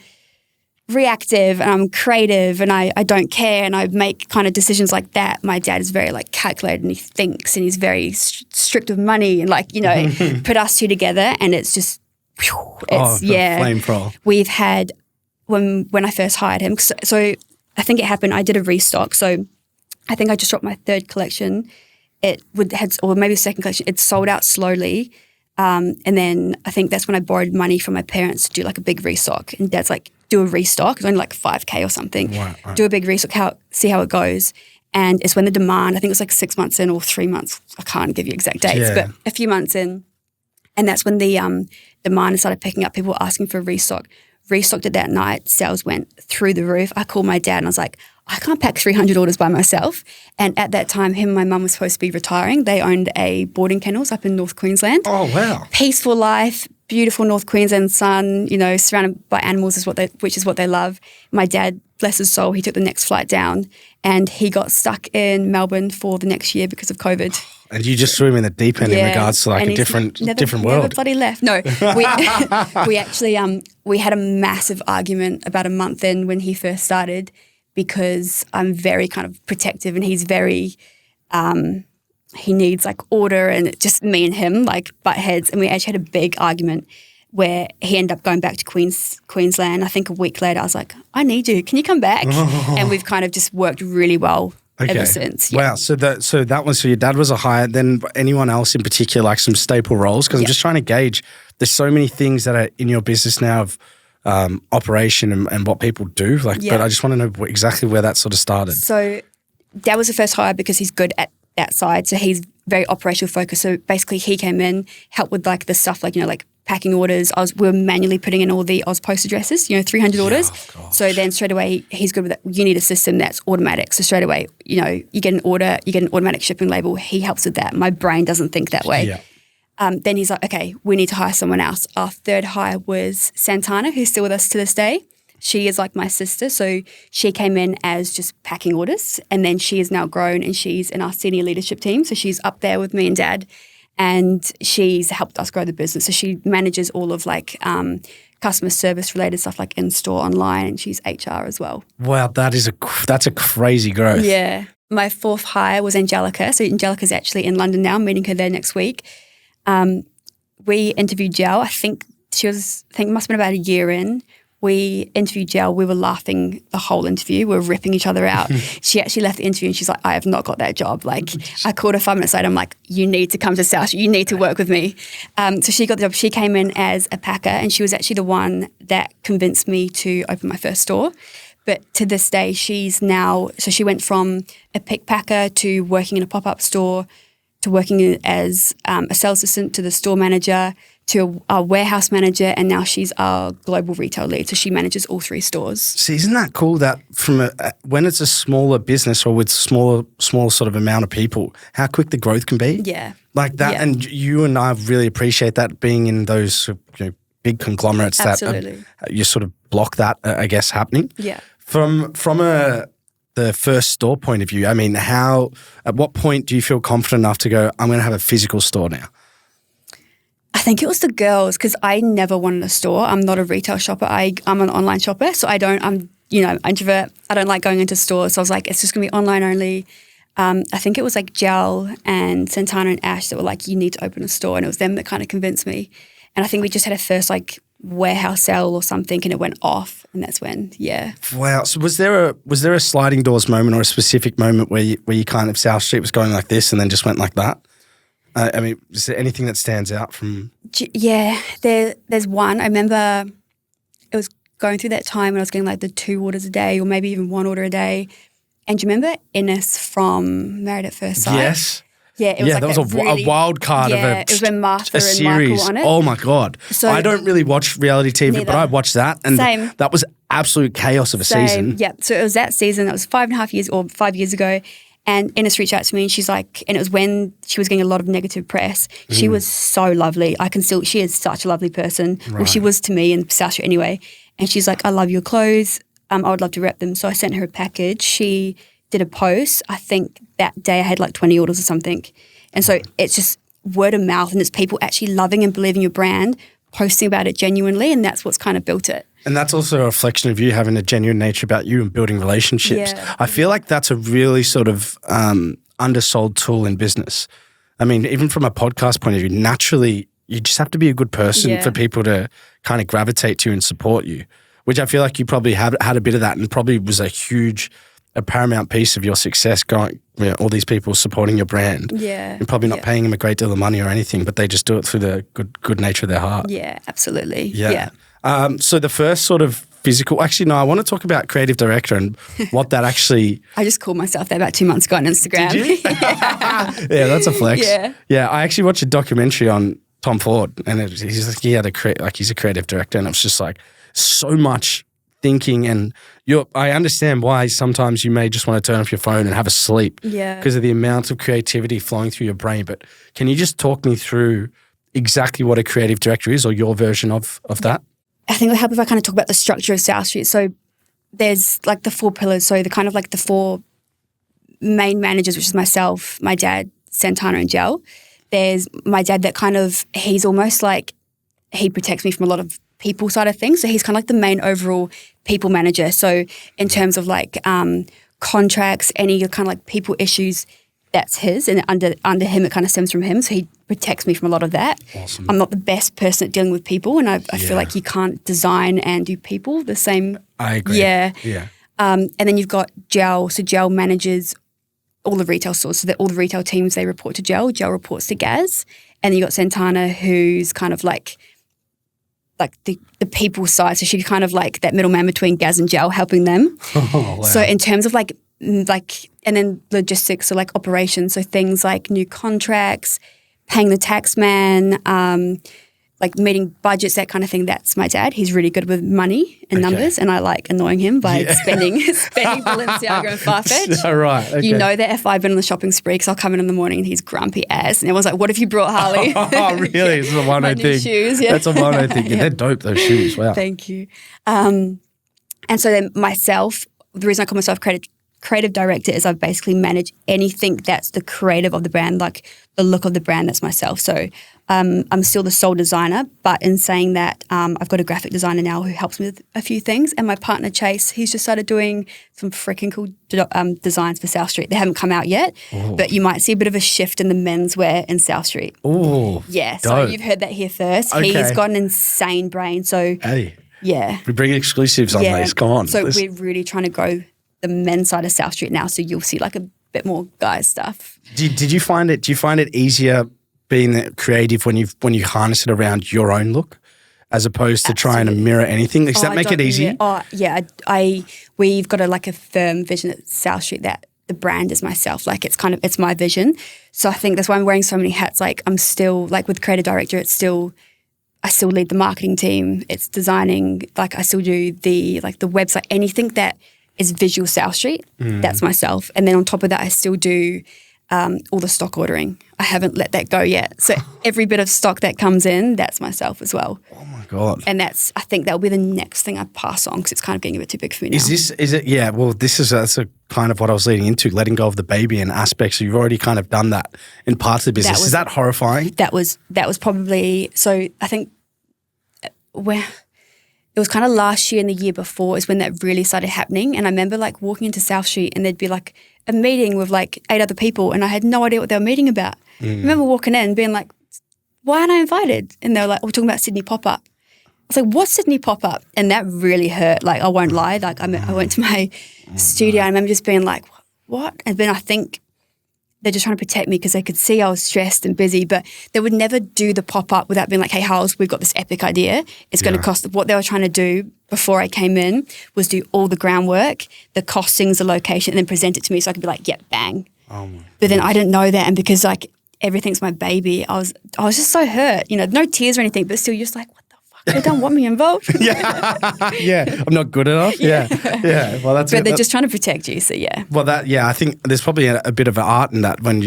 S2: reactive and I'm creative and I don't care and I make kind of decisions like that. My dad is very like calculated and he thinks and he's very strict with money and like, you know, put us two together and it's just,
S1: flame roll.
S2: We've had, when I first hired him, so I think it happened, I did a restock. So I think I just dropped my third collection. Or maybe the second collection. It sold out slowly. And then I think that's when I borrowed money from my parents to do like a big restock. And Dad's like, do a restock. It's only like $5,000 or something. Right. Do a big restock, see how it goes. And it's when the demand, I think it was like 6 months in or 3 months. I can't give you exact dates, but a few months in. And that's when the demand started picking up. People were asking for a restock. Restocked it that night. Sales went through the roof. I called my dad and I was like, I can't pack 300 orders by myself. And at that time, him and my mum were supposed to be retiring. They owned a boarding kennels up in North Queensland.
S1: Oh, wow.
S2: Peaceful life, beautiful North Queensland sun, you know, surrounded by animals which is what they love. My dad, bless his soul, he took the next flight down and he got stuck in Melbourne for the next year because of COVID.
S1: And you just threw him in the deep end in regards to like a different world.
S2: Never bloody left. No, we actually we had a massive argument about a month in when he first started because I'm very kind of protective and he's very he needs like order and it just me and him like butt heads and we actually had a big argument where he ended up going back to Queensland. I think a week later I was like, I need you. Can you come back? And we've kind of just worked really well. Okay. Ever since.
S1: Yeah. Wow. So your dad was a hire. Then anyone else in particular, like some staple roles? Because I'm just trying to gauge. There's so many things that are in your business now of operation and what people do. Like, but I just want to know exactly where that sort of started.
S2: So Dad was the first hire because he's good at that side. So he's very operational focused. So basically, he came in, helped with like the stuff like, you know, like packing orders. We were manually putting in all the Oz Post addresses, 300 orders. So then straight away, he's good with that. You need a system that's automatic. So straight away, you get an order, you get an automatic shipping label. He helps with that. My brain doesn't think that way.
S3: Yeah.
S2: Then he's like, okay, we need to hire someone else. Our third hire was Santana, who's still with us to this day. She is like my sister. So she came in as just packing orders, and then she has now grown and she's in our senior leadership team. So she's up there with me and Dad. And she's helped us grow the business. So she manages all of like customer service related stuff like in-store, online, and she's HR as well.
S3: Wow, that's a crazy growth.
S2: Yeah. My fourth hire was Angelica. So Angelica's actually in London now. I'm meeting her there next week. We interviewed Jel. I think it must have been about a year in. We interviewed Jel. We were laughing the whole interview. We were ripping each other out. She actually left the interview and she's like, I have not got that job. Like, I called her 5 minutes later. I'm like, you need to come to South Street. You need to work with me. So she got the job. She came in as a packer, and she was actually the one that convinced me to open my first store. But to this day, she went from a pick packer to working in a pop-up store to working as a sales assistant to the store manager to our warehouse manager, and now she's our global retail lead. So she manages all 3 stores.
S3: See, isn't that cool that when it's a smaller business or with small sort of amount of people, how quick the growth can be?
S2: Yeah.
S3: Like that,
S2: yeah.
S3: And you and I really appreciate that, being in those big conglomerates.
S2: Absolutely.
S3: That you sort of block that, I guess, happening.
S2: Yeah.
S3: From the first store point of view, I mean, at what point do you feel confident enough to go, I'm going to have a physical store now?
S2: I think it was the girls, because I never wanted a store. I'm not a retail shopper. I'm an online shopper, so I'm introvert. I don't like going into stores. So I was like, it's just going to be online only. I think it was like Jel and Santana and Ash that were like, you need to open a store. And it was them that kind of convinced me. And I think we just had a first like warehouse sale or something, and it went off. And that's when, yeah.
S3: Wow. So was there a sliding doors moment or a specific moment where you kind of South Street was going like this and then just went like that? I mean, is there anything that stands out from?
S2: Yeah, there's one. I remember it was going through that time when I was getting like the 2 orders a day or maybe even 1 order a day. And do you remember Ines from Married at First Sight?
S3: Yes.
S2: Yeah, it was like
S3: that was a wild card of
S2: it was when Martha
S3: a series.
S2: And Michael on it.
S3: Oh my God. So I don't really watch reality TV,
S2: neither.
S3: but I watched that, and
S2: Same.
S3: that was absolute chaos of a season.
S2: Yeah, so it was that season. That was 5.5 years or 5 years ago. And Ines reached out to me and she's like, and it was when she was getting a lot of negative press. She was so lovely. She is such a lovely person. Right. Well, she was to me in South Street anyway. And she's like, I love your clothes. I would love to rep them. So I sent her a package. She did a post. I think that day I had like 20 orders or something. And so it's just word of mouth, and it's people actually loving and believing your brand, posting about it genuinely, and that's what's kind of built it.
S3: And that's also a reflection of you having a genuine nature about you and building relationships.
S2: Yeah.
S3: I feel like that's a really sort of undersold tool in business. I mean, even from a podcast point of view, naturally, you just have to be a good person for people to kind of gravitate to you and support you, which I feel like you probably had a bit of that, and probably was a paramount piece of your success, going, all these people supporting your brand.
S2: Yeah.
S3: And probably not paying them a great deal of money or anything, but they just do it through the good nature of their heart.
S2: Yeah, absolutely.
S3: Yeah. So the first sort of physical, actually, no, I want to talk about creative director and what that actually.
S2: I just called myself that about 2 months ago on Instagram.
S3: Did you? Yeah, that's a flex. Yeah. I actually watched a documentary on Tom Ford, and he's a creative director, and it was just like so much thinking, and I understand why sometimes you may just want to turn off your phone and have a sleep.
S2: Yeah.
S3: Because of the amount of creativity flowing through your brain. But can you just talk me through exactly what a creative director is, or your version of that?
S2: I think it would help if I kind of talk about the structure of South Street. So there's like the 4 pillars. So the kind of like the 4 main managers, which is myself, my dad, Santana and Jel. There's my dad that kind of, he's almost like, he protects me from a lot of people side of things. So he's kind of like the main overall people manager. So in terms of like contracts, any kind of like people issues, that's his, and under him it kind of stems from him. So he protects me from a lot of that.
S3: Awesome.
S2: I'm not the best person at dealing with people, and I feel like you can't design and do people the same.
S3: I agree.
S2: Yeah.
S3: Yeah.
S2: And then you've got Jel. So Jel manages all the retail stores. So that all the retail teams, they report to Jel. Jel reports to Gaz. And then you got Santana, who's kind of like the people side. So she's kind of like that middleman between Gaz and Jel, helping them.
S3: Oh, wow.
S2: So in terms of like, and then logistics, so like operations, so things like new contracts, paying the tax man, like meeting budgets, that kind of thing, that's my dad. He's really good with money and numbers, and I like annoying him by spending Balenciaga and Farfetch.
S3: Oh, right. Okay.
S2: You know that if I've been on the shopping spree, because I'll come in the morning and he's grumpy ass, and everyone's like, "What have you brought, Harley?"
S3: Oh, really? It's a one-o thing.
S2: Shoes, yeah.
S3: That's a one-o thing. Yeah, they're dope, those shoes. Wow.
S2: Thank you. And so then myself, the reason I call myself creative director is I basically manage anything that's the creative of the brand, like the look of the brand, that's myself. So I'm still the sole designer, but in saying that, I've got a graphic designer now who helps me with a few things, and my partner Chase, he's just started doing some freaking cool designs for South Street. They haven't come out yet, but you might see a bit of a shift in the menswear in South Street.
S3: Oh,
S2: yeah. So you've heard that here first.
S3: Okay.
S2: He's got an insane brain. So yeah,
S3: we bring exclusives on these. Come on.
S2: So we're really trying to grow the men's side of South Street now. So you'll see like a bit more guys stuff.
S3: Did you find it? Do you find it easier being creative when you harness it around your own look, as opposed to trying to mirror anything? Does that make it easy?
S2: We've got a firm vision at South Street that the brand is myself. Like it's my vision. So I think that's why I'm wearing so many hats. Like I'm still like with creative director, I still lead the marketing team. It's designing. Like I still do the website, anything that is visual South Street. That's myself. And then on top of that, I still do all the stock ordering. I haven't let that go yet. So every bit of stock that comes in, that's myself as well.
S3: Oh my God.
S2: And I think that'll be the next thing I pass on, because it's kind of getting a bit too big for me now.
S3: Is it? Yeah. Well, that's a kind of what I was leading into, letting go of the baby and aspects. So you've already kind of done that in parts of the business. Is that horrifying?
S2: That was probably, so I think where it was kind of last year and the year before is when that really started happening. And I remember like walking into South Street and there'd be like a meeting with like 8 other people, and I had no idea what they were meeting about. I remember walking in and being like, why aren't I invited? And they were like, we're talking about Sydney Pop-Up. I was like, what's Sydney Pop-Up? And that really hurt. Like, I won't lie. Like, I went to my studio and I remember just being like, what? And then I think they're just trying to protect me because they could see I was stressed and busy, but they would never do the pop-up without being like, hey, Harles, we've got this epic idea. It's going to cost. What they were trying to do before I came in was do all the groundwork, the costings, the location, and then present it to me so I could be like, yep, bang. But then I didn't know that, and because like everything's my baby, I was just so hurt. You know, no tears or anything, but still just like, what the fuck? They don't want me involved.
S3: Yeah, I'm not good enough. Yeah. Well, that's.
S2: But they're just trying to protect you. So yeah.
S3: Well, I think there's probably a bit of an art in that when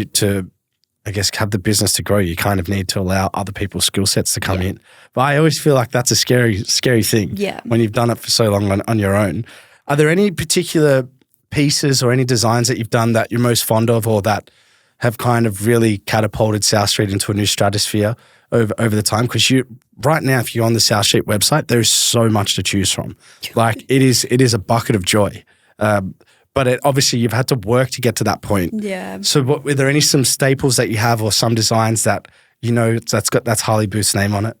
S3: I guess, have the business to grow, you kind of need to allow other people's skill sets to come in. But I always feel like that's a scary thing.
S2: Yeah.
S3: When you've done it for so long on your own. Are there any particular pieces or any designs that you've done that you're most fond of, or that have kind of really catapulted South Street into a new stratosphere over the time? Because right now, if you're on the South Street website, there's so much to choose from. Like it is a bucket of joy. But obviously you've had to work to get to that point.
S2: Yeah.
S3: So were there some staples that you have, or some designs that that's Harley Booth's name on it?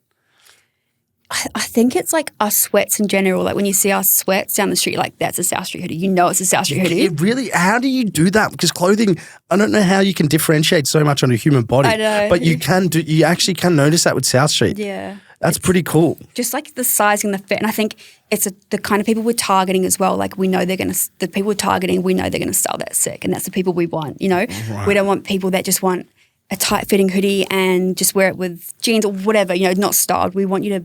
S2: I think it's like our sweats in general. Like when you see our sweats down the street, like that's a South Street hoodie. You know it's a South Street hoodie.
S3: It really, how do you do that? Because clothing, I don't know how you can differentiate so much on a human body.
S2: I know.
S3: But you actually can notice that with South Street.
S2: Yeah.
S3: That's pretty cool.
S2: Just like the sizing, the fit. And I think it's the kind of people we're targeting as well. Like we know the people we're targeting, we know they're going to style that sick. And that's the people we want, you know. Right. We don't want people that just want a tight fitting hoodie and just wear it with jeans or whatever, you know, not styled. We want you to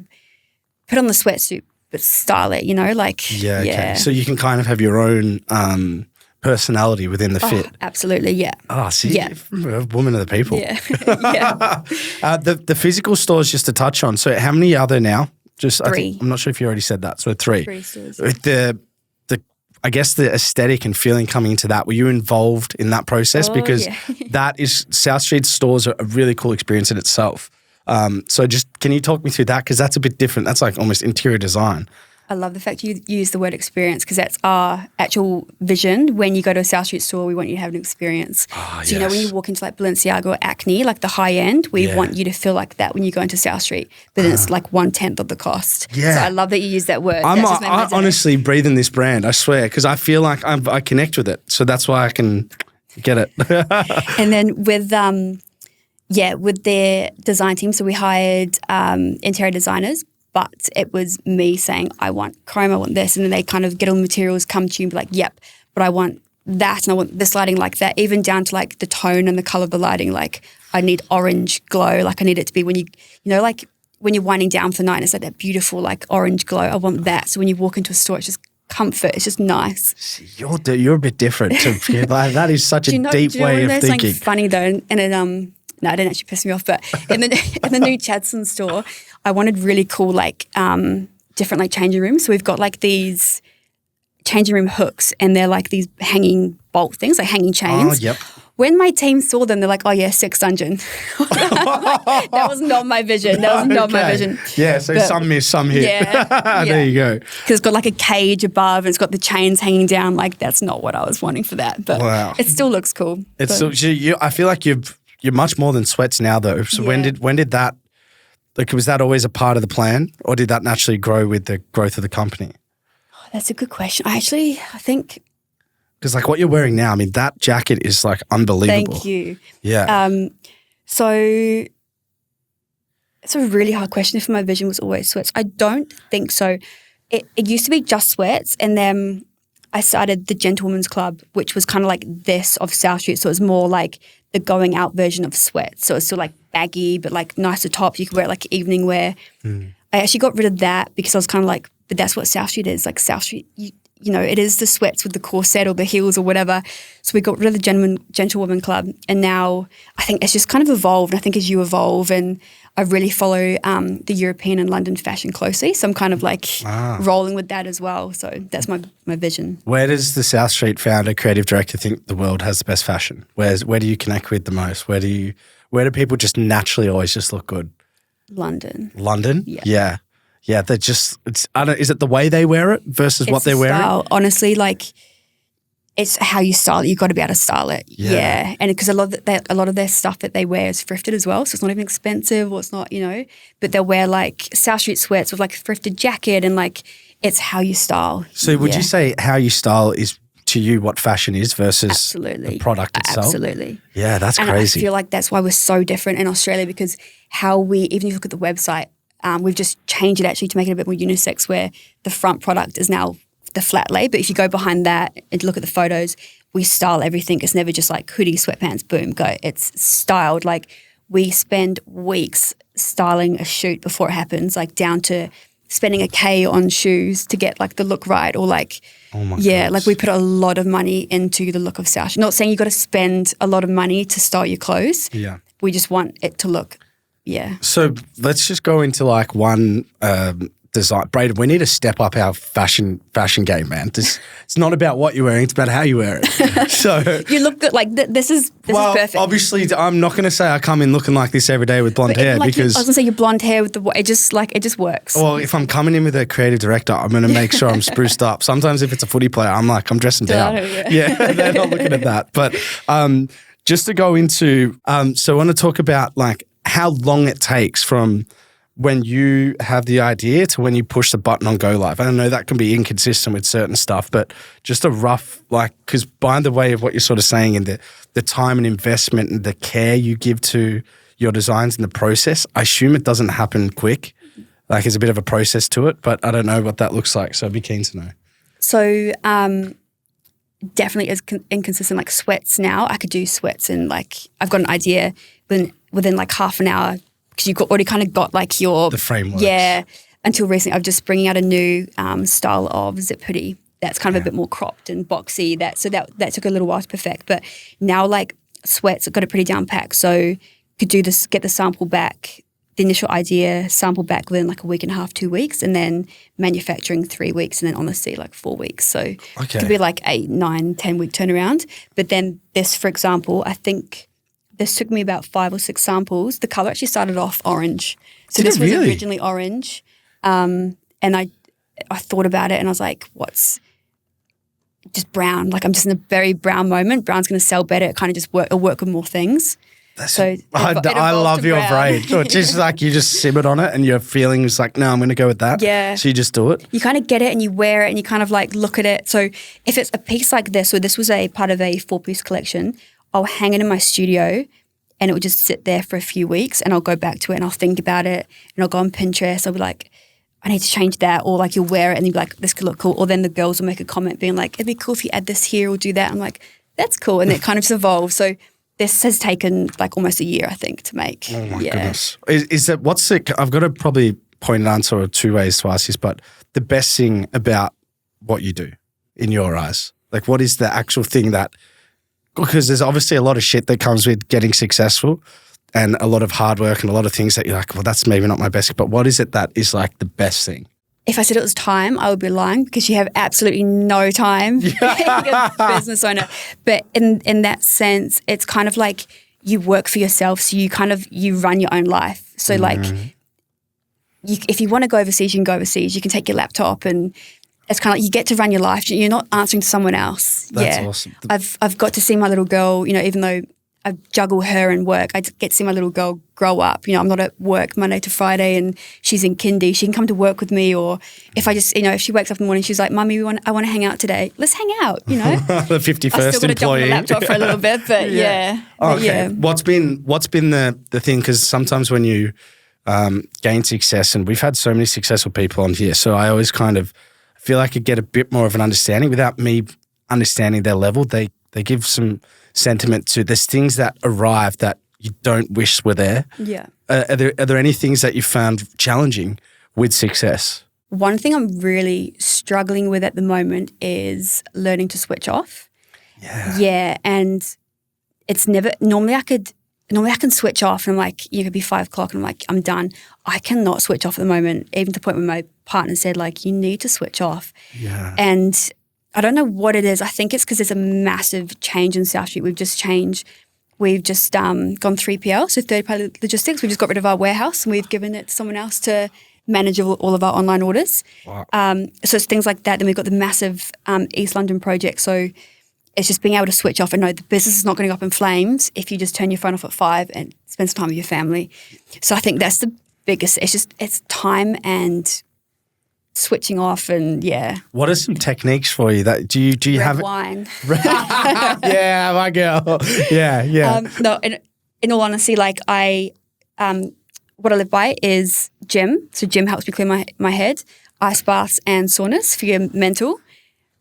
S2: put on the sweatsuit but style it, you know, like.
S3: Yeah, okay. So you can kind of have your own personality within the fit.
S2: Absolutely, yeah.
S3: Oh, see, you're a woman of the people.
S2: Yeah, yeah.
S3: The physical stores, just to touch on. So how many are there now? Just
S2: 3.
S3: I'm not sure if you already said that. So 3.
S2: 3 stores.
S3: With I guess the aesthetic and feeling coming into that, were you involved in that process? Because that is, South Street stores are a really cool experience in itself. So just, can you talk me through that? Because that's a bit different. That's like almost interior design.
S2: I love the fact you use the word experience, because that's our actual vision. When you go to a South Street store, we want you to have an experience. So, you know, when you walk into like Balenciaga or Acne, like the high end, we want you to feel like that when you go into South Street, but then it's like 1/10 of the cost. Yeah. So I love that you use that word.
S3: I honestly breathe in this brand, I swear, because I feel like I connect with it. So that's why I can get it.
S2: And then with their design team, so we hired interior designers. But it was me saying, I want chrome, I want this. And then they kind of get all the materials, come to you and be like, yep, but I want that and I want this lighting like that, even down to like the tone and the color of the lighting. Like I need orange glow. Like I need it to be when you know, like when you're winding down for the night, it's like that beautiful like orange glow. I want that. So when you walk into a store, it's just comfort. It's just nice.
S3: You're a bit different. Like, that is such a deep way of thinking.
S2: Something funny though, and it no, it didn't actually piss me off. But in the new Chadson store, I wanted really cool like different like changing rooms. So we've got like these changing room hooks, and they're like these hanging bolt things, like hanging chains.
S3: Oh, yep.
S2: When my team saw them, they're like, "Oh yeah, sex dungeon." That was not my vision. That was not my vision.
S3: Yeah, so but, some miss, some hit. Yeah, there you go.
S2: Because it's got like a cage above, and it's got the chains hanging down. Like that's not what I was wanting for that, but it still looks cool.
S3: It's still, I feel like you're much more than sweats now, though. So when did that? Like, was that always a part of the plan, or did that naturally grow with the growth of the company?
S2: Oh, that's a good question. I think.
S3: Because like what you're wearing now, I mean, that jacket is like unbelievable.
S2: Thank you.
S3: Yeah.
S2: So it's a really hard question if my vision was always sweats. I don't think so. It used to be just sweats, and then I started the Gentlewoman's Club, which was kind of like this of South Street. So it was more like the going out version of sweats. So it's still like baggy, but like nicer top. You could wear it like evening wear. I actually got rid of that because I was kind of like, but that's what South Street is. Like South Street, you know, it is the sweats with the corset or the heels or whatever. So we got rid of the Gentlewoman Club, and now I think it's just kind of evolved. I think as you evolve, and I really follow the European and London fashion closely, so I'm kind of like rolling with that as well. So that's my vision.
S3: Where does the South Street founder, creative director think the world has the best fashion? Where do you connect with the most? Where do people just naturally always just look good?
S2: London.
S3: London?
S2: Yeah.
S3: Yeah, they're just, is it the way they wear it versus what they're wearing?
S2: Style. Honestly, like, it's how you style it. You've got to be able to style it. Yeah. And because a lot of their stuff that they wear is thrifted as well. So it's not even expensive, or it's not, you know, but they'll wear like South Street sweats with like a thrifted jacket, and like, it's how you style.
S3: So would you say how you style is to you what fashion is versus the product itself?
S2: Absolutely.
S3: Yeah, that's
S2: and
S3: crazy.
S2: I feel like that's why we're so different in Australia, because even if you look at the website, we've just changed it actually to make it a bit more unisex, where the front product is now the flat lay. But if you go behind that and look at the photos, we style everything. It's never just like hoodie, sweatpants, boom, go. It's styled. Like, we spend weeks styling a shoot before it happens, like down to spending $1,000 on shoes to get like the look right, or like, goodness. Like we put a lot of money into the look of South Street. Not saying you got to spend a lot of money to style your clothes. Yeah. We just want it to look. Yeah. So
S3: let's just go into like one design. Braden, we need to step up our fashion game, man. It's not about what you're wearing; it's about how you wear it. So
S2: you look good. Like this is perfect.
S3: Obviously, I'm not going to say I come in looking like this every day with blonde hair, because
S2: I was going to say your blonde hair with it just works.
S3: Well, if I'm coming in with a creative director, I'm going to make sure I'm spruced up. Sometimes if it's a footy player, I'm dressing down. Yeah, they're not looking at that. But just to go into, so I want to talk about like how long it takes from when you have the idea to when you push the button on go live. I don't know, that can be inconsistent with certain stuff, but just a rough, like, because by the way of what you're sort of saying, and the time and investment and the care you give to your designs and the process, I assume it doesn't happen quick. Like, there's a bit of a process to it, but I don't know what that looks like, so I'd be keen to know.
S2: So definitely is inconsistent. Like sweats now, I could do sweats in like, I've got an idea within like half an hour, because you've already kind of got like the
S3: framework.
S2: Yeah. Until recently, I'm just bringing out a new style of zip hoodie that's kind of a bit more cropped and boxy. So that took a little while to perfect. But now like sweats, I've got it pretty down packed. So could do this, get the sample back, the initial idea, sample back within like a week and a half, 2 weeks, and then manufacturing 3 weeks, and then on the sea like 4 weeks. So it could be like 8, 9, 10 week turnaround. But then this, for example, I think this took me about 5 or 6 samples. The color actually started off orange. So this was originally orange. And I thought about it and I was like, what's just brown? Like, I'm just in a very brown moment. Brown's going to sell better. It kind of just work with more things.
S3: I love your brain. It's just like you just simmered on it and your feeling is like, no, I'm going to go with that.
S2: Yeah.
S3: So you just do it.
S2: You kind of get it and you wear it and you kind of like look at it. So if it's a piece like this, so this was a part of a 4-piece collection, I'll hang it in my studio and it will just sit there for a few weeks, and I'll go back to it and I'll think about it, and I'll go on Pinterest. I'll be like, I need to change that. Or like you'll wear it and you'll be like, this could look cool. Or then the girls will make a comment being like, it'd be cool if you add this here or do that. I'm like, that's cool. And it kind of just evolves. So this has taken like almost a year, I think, to make.
S1: Oh my goodness. Is that what's it? I've got to probably point an answer or two ways to ask this, but the best thing about what you do in your eyes, like what is the actual thing that, because there's obviously a lot of shit that comes with getting successful and a lot of hard work and a lot of things that you're like, well, that's maybe not my best, but what is it that is like the best thing?
S2: If I said it was time, I would be lying because you have absolutely no time being a business owner. But in that sense, it's kind of like you work for yourself. So you run your own life. So like if you want to go overseas, you can go overseas. You can take your laptop and it's kind of like you get to run your life. You're not answering to someone else.
S1: That's awesome.
S2: I've got to see my little girl, even though I juggle her and work, I get to see my little girl grow up. I'm not at work Monday to Friday and she's in kindy. She can come to work with me, or if I just, if she wakes up in the morning, she's like, Mummy, I want to hang out today. Let's hang out,
S1: The 51st
S2: I still got to jump on the
S1: employee.
S2: laptop for a little bit, but yeah. But
S1: Okay.
S2: yeah.
S1: What's been the thing? Because sometimes when you gain success, and we've had so many successful people on here, so I always kind of feel like I get a bit more of an understanding without me understanding their level. They give some sentiment to there's things that arrive that you don't wish were there.
S2: Yeah.
S1: Are there any things that you found challenging with success?
S2: One thing I'm really struggling with at the moment is learning to switch off.
S1: Yeah.
S2: Yeah, and it's never normally I can switch off and I'm like, you could be 5 o'clock and I'm like, I'm done. I cannot switch off at the moment, even to the point where my partner said, like, you need to switch off.
S1: Yeah.
S2: And I don't know what it is. I think it's because there's a massive change in South Street. We've just gone 3PL, so third-party logistics. We just got rid of our warehouse and we've given it to someone else to manage all of our online orders.
S1: Wow.
S2: So it's things like that. Then we've got the massive East London project. So it's just being able to switch off and know the business is not going to go up in flames if you just turn your phone off at 5 and spend some time with your family. So I think that's the biggest. It's time and switching off, and yeah.
S1: What are some techniques for you that do you have?
S2: Red wine.
S1: Yeah, my girl. Yeah.
S2: No, in all honesty, like what I live by is gym. So gym helps me clear my head, ice baths and saunas for your mental.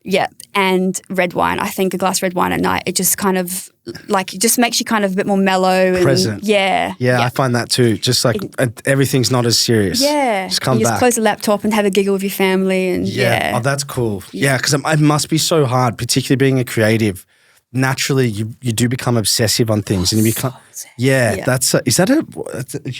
S2: Yeah, and red wine. I think a glass of red wine at night, it just kind of like it just makes you kind of a bit more mellow. And,
S1: Present.
S2: Yeah.
S1: I find that too. Just like everything's not as serious.
S2: Yeah.
S1: Just come
S2: you
S1: back.
S2: Just close the laptop and have a giggle with your family. And yeah.
S1: Oh, that's cool. Yeah, because it must be so hard, particularly being a creative. Naturally, you do become obsessive on things, and you become. Yeah, that's. Is that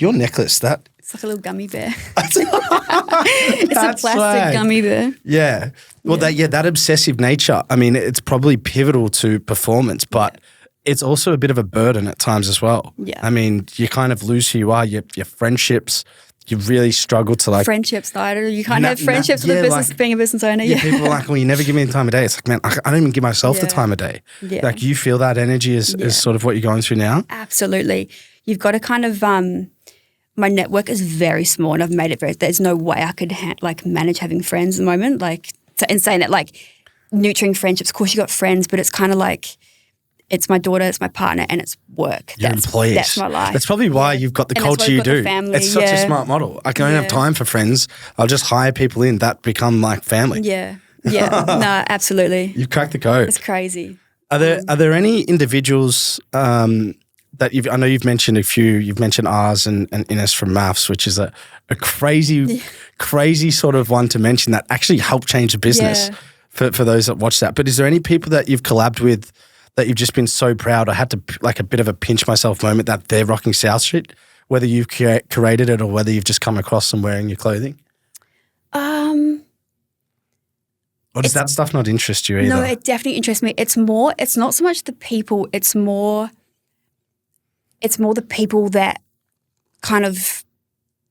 S1: your necklace? That.
S2: It's like a little gummy bear. It's a plastic gummy bear.
S1: Yeah. Well, that obsessive nature, I mean, it's probably pivotal to performance, but it's also a bit of a burden at times as well.
S2: Yeah.
S1: I mean, you kind of lose who you are, your friendships, you really struggle to like...
S2: Friendships, though. You can't have friendships with a business, being a business owner.
S1: Yeah, people are like, well, you never give me the time of day. It's like, man, I don't even give myself the time of day.
S2: Yeah.
S1: Like, you feel that energy is sort of what you're going through now?
S2: Absolutely. You've got to kind of... my network is very small and I've made it very... There's no way I could manage having friends at the moment. Like, and saying that, like, nurturing friendships, of course you got friends, but it's kind of like... It's my daughter, it's my partner, and it's work.
S1: Your employees.
S2: That's my life.
S1: That's probably why you've got the culture you do. It's such a smart model. I don't have time for friends. I'll just hire people in that become like family.
S2: Yeah. No, absolutely.
S1: You've cracked the code.
S2: It's crazy.
S1: Are there any individuals that I know you've mentioned a few. You've mentioned ours and Ines from Maths, which is a crazy sort of one to mention that actually helped change the business for those that watch that. But is there any people that you've collabed with that you've just been so proud or had to like a bit of a pinch myself moment that they're rocking South Street, whether you've curated it or whether you've just come across them wearing your clothing? Or does that stuff not interest you either?
S2: No, it definitely interests me. It's not so much the people, it's more the people that kind of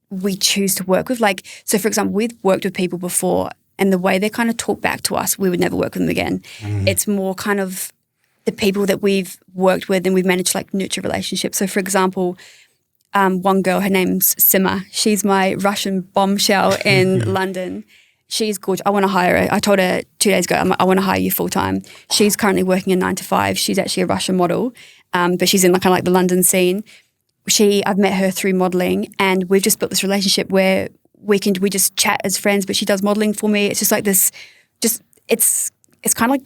S2: we choose to work with. Like, so for example, we've worked with people before and the way they kind of talk back to us, we would never work with them again. It's more kind of the people that we've worked with and we've managed to like nurture relationships. So for example, one girl, her name's Sima. She's my Russian bombshell in London. She's gorgeous. I want to hire her. I told her 2 days ago, I want to hire you full time. She's currently working a 9 to 5. She's actually a Russian model, but she's in like kind of like the London scene. I've met her through modeling, and we've just built this relationship where we just chat as friends. But she does modeling for me. It's just like this. It's kind of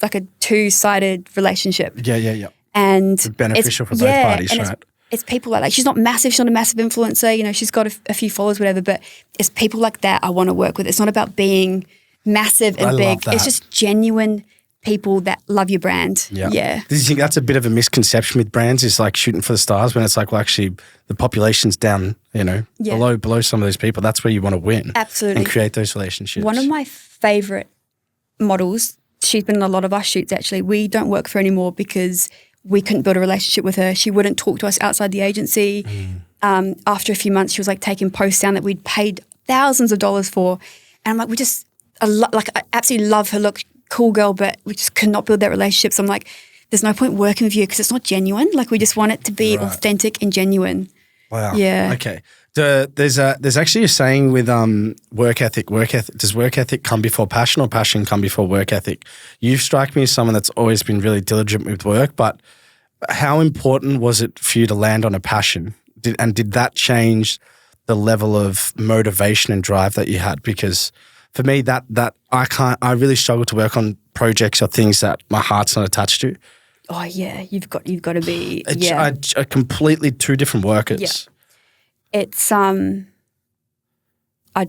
S2: like a two-sided relationship.
S1: Yeah.
S2: And
S1: beneficial for both parties, right?
S2: It's people like she's not massive. She's not a massive influencer. You know, she's got a few followers, whatever. But it's people like that I want to work with. It's not about being massive and big. It's just genuine people that love your brand. Yeah.
S1: Do you think that's a bit of a misconception with brands? Is like shooting for the stars when it's like, well, actually, the population's down. You know, below some of those people. That's where you want to win.
S2: Absolutely.
S1: And create those relationships.
S2: One of my favorite models. She's been in a lot of our shoots. Actually, we don't work for her anymore because we couldn't build a relationship with her. She wouldn't talk to us outside the agency. After a few months, she was like taking posts down that we'd paid thousands of dollars for. And I'm like, I absolutely love her look, cool girl, but we just could not build that relationship. So I'm like, there's no point working with you because it's not genuine. Like we just want it to be authentic and genuine.
S1: Wow.
S2: Yeah.
S1: Okay. There's actually a saying with work ethic. Does work ethic come before passion or passion come before work ethic? You strike me as someone that's always been really diligent with work, but how important was it for you to land on a passion? Did that change the level of motivation and drive that you had? Because for me, that I really struggle to work on projects or things that my heart's not attached to.
S2: Oh yeah, you've got to be
S1: a completely two different workers.
S2: Yeah. It's I'd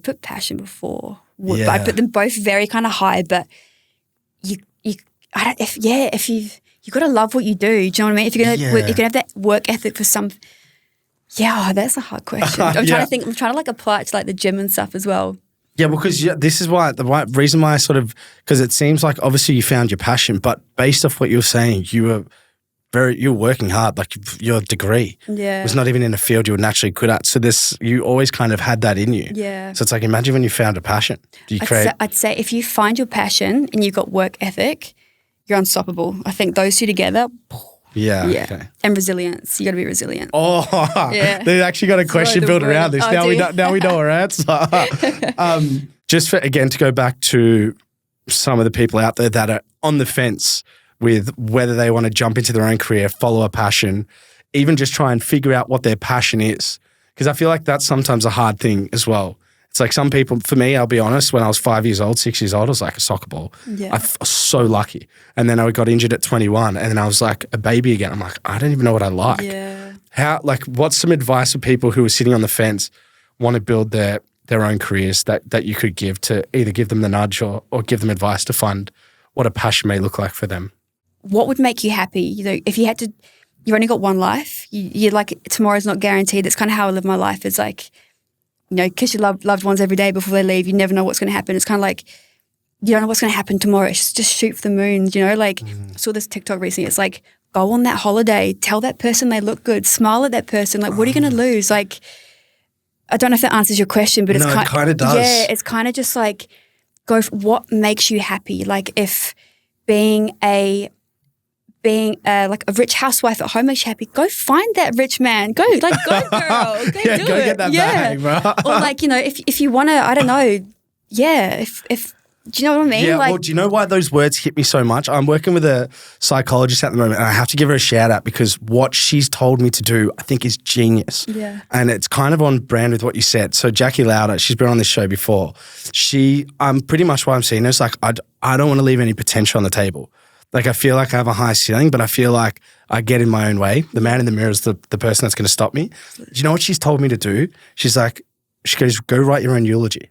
S2: put passion before work.
S1: Yeah.
S2: I'd put them both very kind of high, but you got to love what you do. Do you know what I mean? If you're gonna have that work ethic for some. Yeah, that's a hard question. I'm trying to think. I'm trying to like apply it to like the gym and stuff as well.
S1: Yeah, because this is why the reason why I because it seems like obviously you found your passion, but based off what you were saying, you were working hard. Like your degree was not even in a field you were naturally good at. So you always kind of had that in you.
S2: Yeah.
S1: So it's like, imagine when you found a passion.
S2: I'd say if you find your passion and you've got work ethic, you're unstoppable. I think those two together.
S1: Yeah. Okay.
S2: And resilience. You got to be resilient.
S1: Oh, they actually got a question built around this. Now we know our answer. Just to go back to some of the people out there that are on the fence with whether they want to jump into their own career, follow a passion, even just try and figure out what their passion is. Because I feel like that's sometimes a hard thing as well. It's like some people, for me, I'll be honest, when I was 5 years old, 6 years old, I was like a soccer ball.
S2: Yeah.
S1: I was so lucky. And then I got injured at 21 and then I was like a baby again. I'm like, I don't even know what I like.
S2: Yeah.
S1: What's some advice for people who are sitting on the fence, want to build their own careers that you could give to either give them the nudge or give them advice to find what a passion may look like for them?
S2: What would make you happy? You know, if you had to, you've only got one life. You're like, tomorrow's not guaranteed. That's kind of how I live my life. It's like, you know, kiss your loved ones every day before they leave. You never know what's going to happen. It's kind of like, you don't know what's going to happen tomorrow. It's just shoot for the moon, you know? Like, I saw this TikTok recently. It's like, go on that holiday. Tell that person they look good. Smile at that person. Like, what are you going to lose? Like, I don't know if that answers your question, but it kind of does. Yeah, it's kind of just like, go for what makes you happy. Like, if being like a rich housewife at home makes you happy, go find that rich man. Go girl. Go do it.
S1: Go get that bag, bro.
S2: Or like, you know, if you want to, I don't know. Yeah. If do you know what I mean?
S1: Yeah,
S2: like,
S1: well, do you know why those words hit me so much? I'm working with a psychologist at the moment and I have to give her a shout out because what she's told me to do, I think is genius.
S2: Yeah.
S1: And it's kind of on brand with what you said. So Jackie Lauder, she's been on this show before. Pretty much what I'm seeing is like, I don't want to leave any potential on the table. Like I feel like I have a high ceiling, but I feel like I get in my own way. The man in the mirror is the person that's going to stop me. Do you know what she's told me to do? She goes, go write your own eulogy.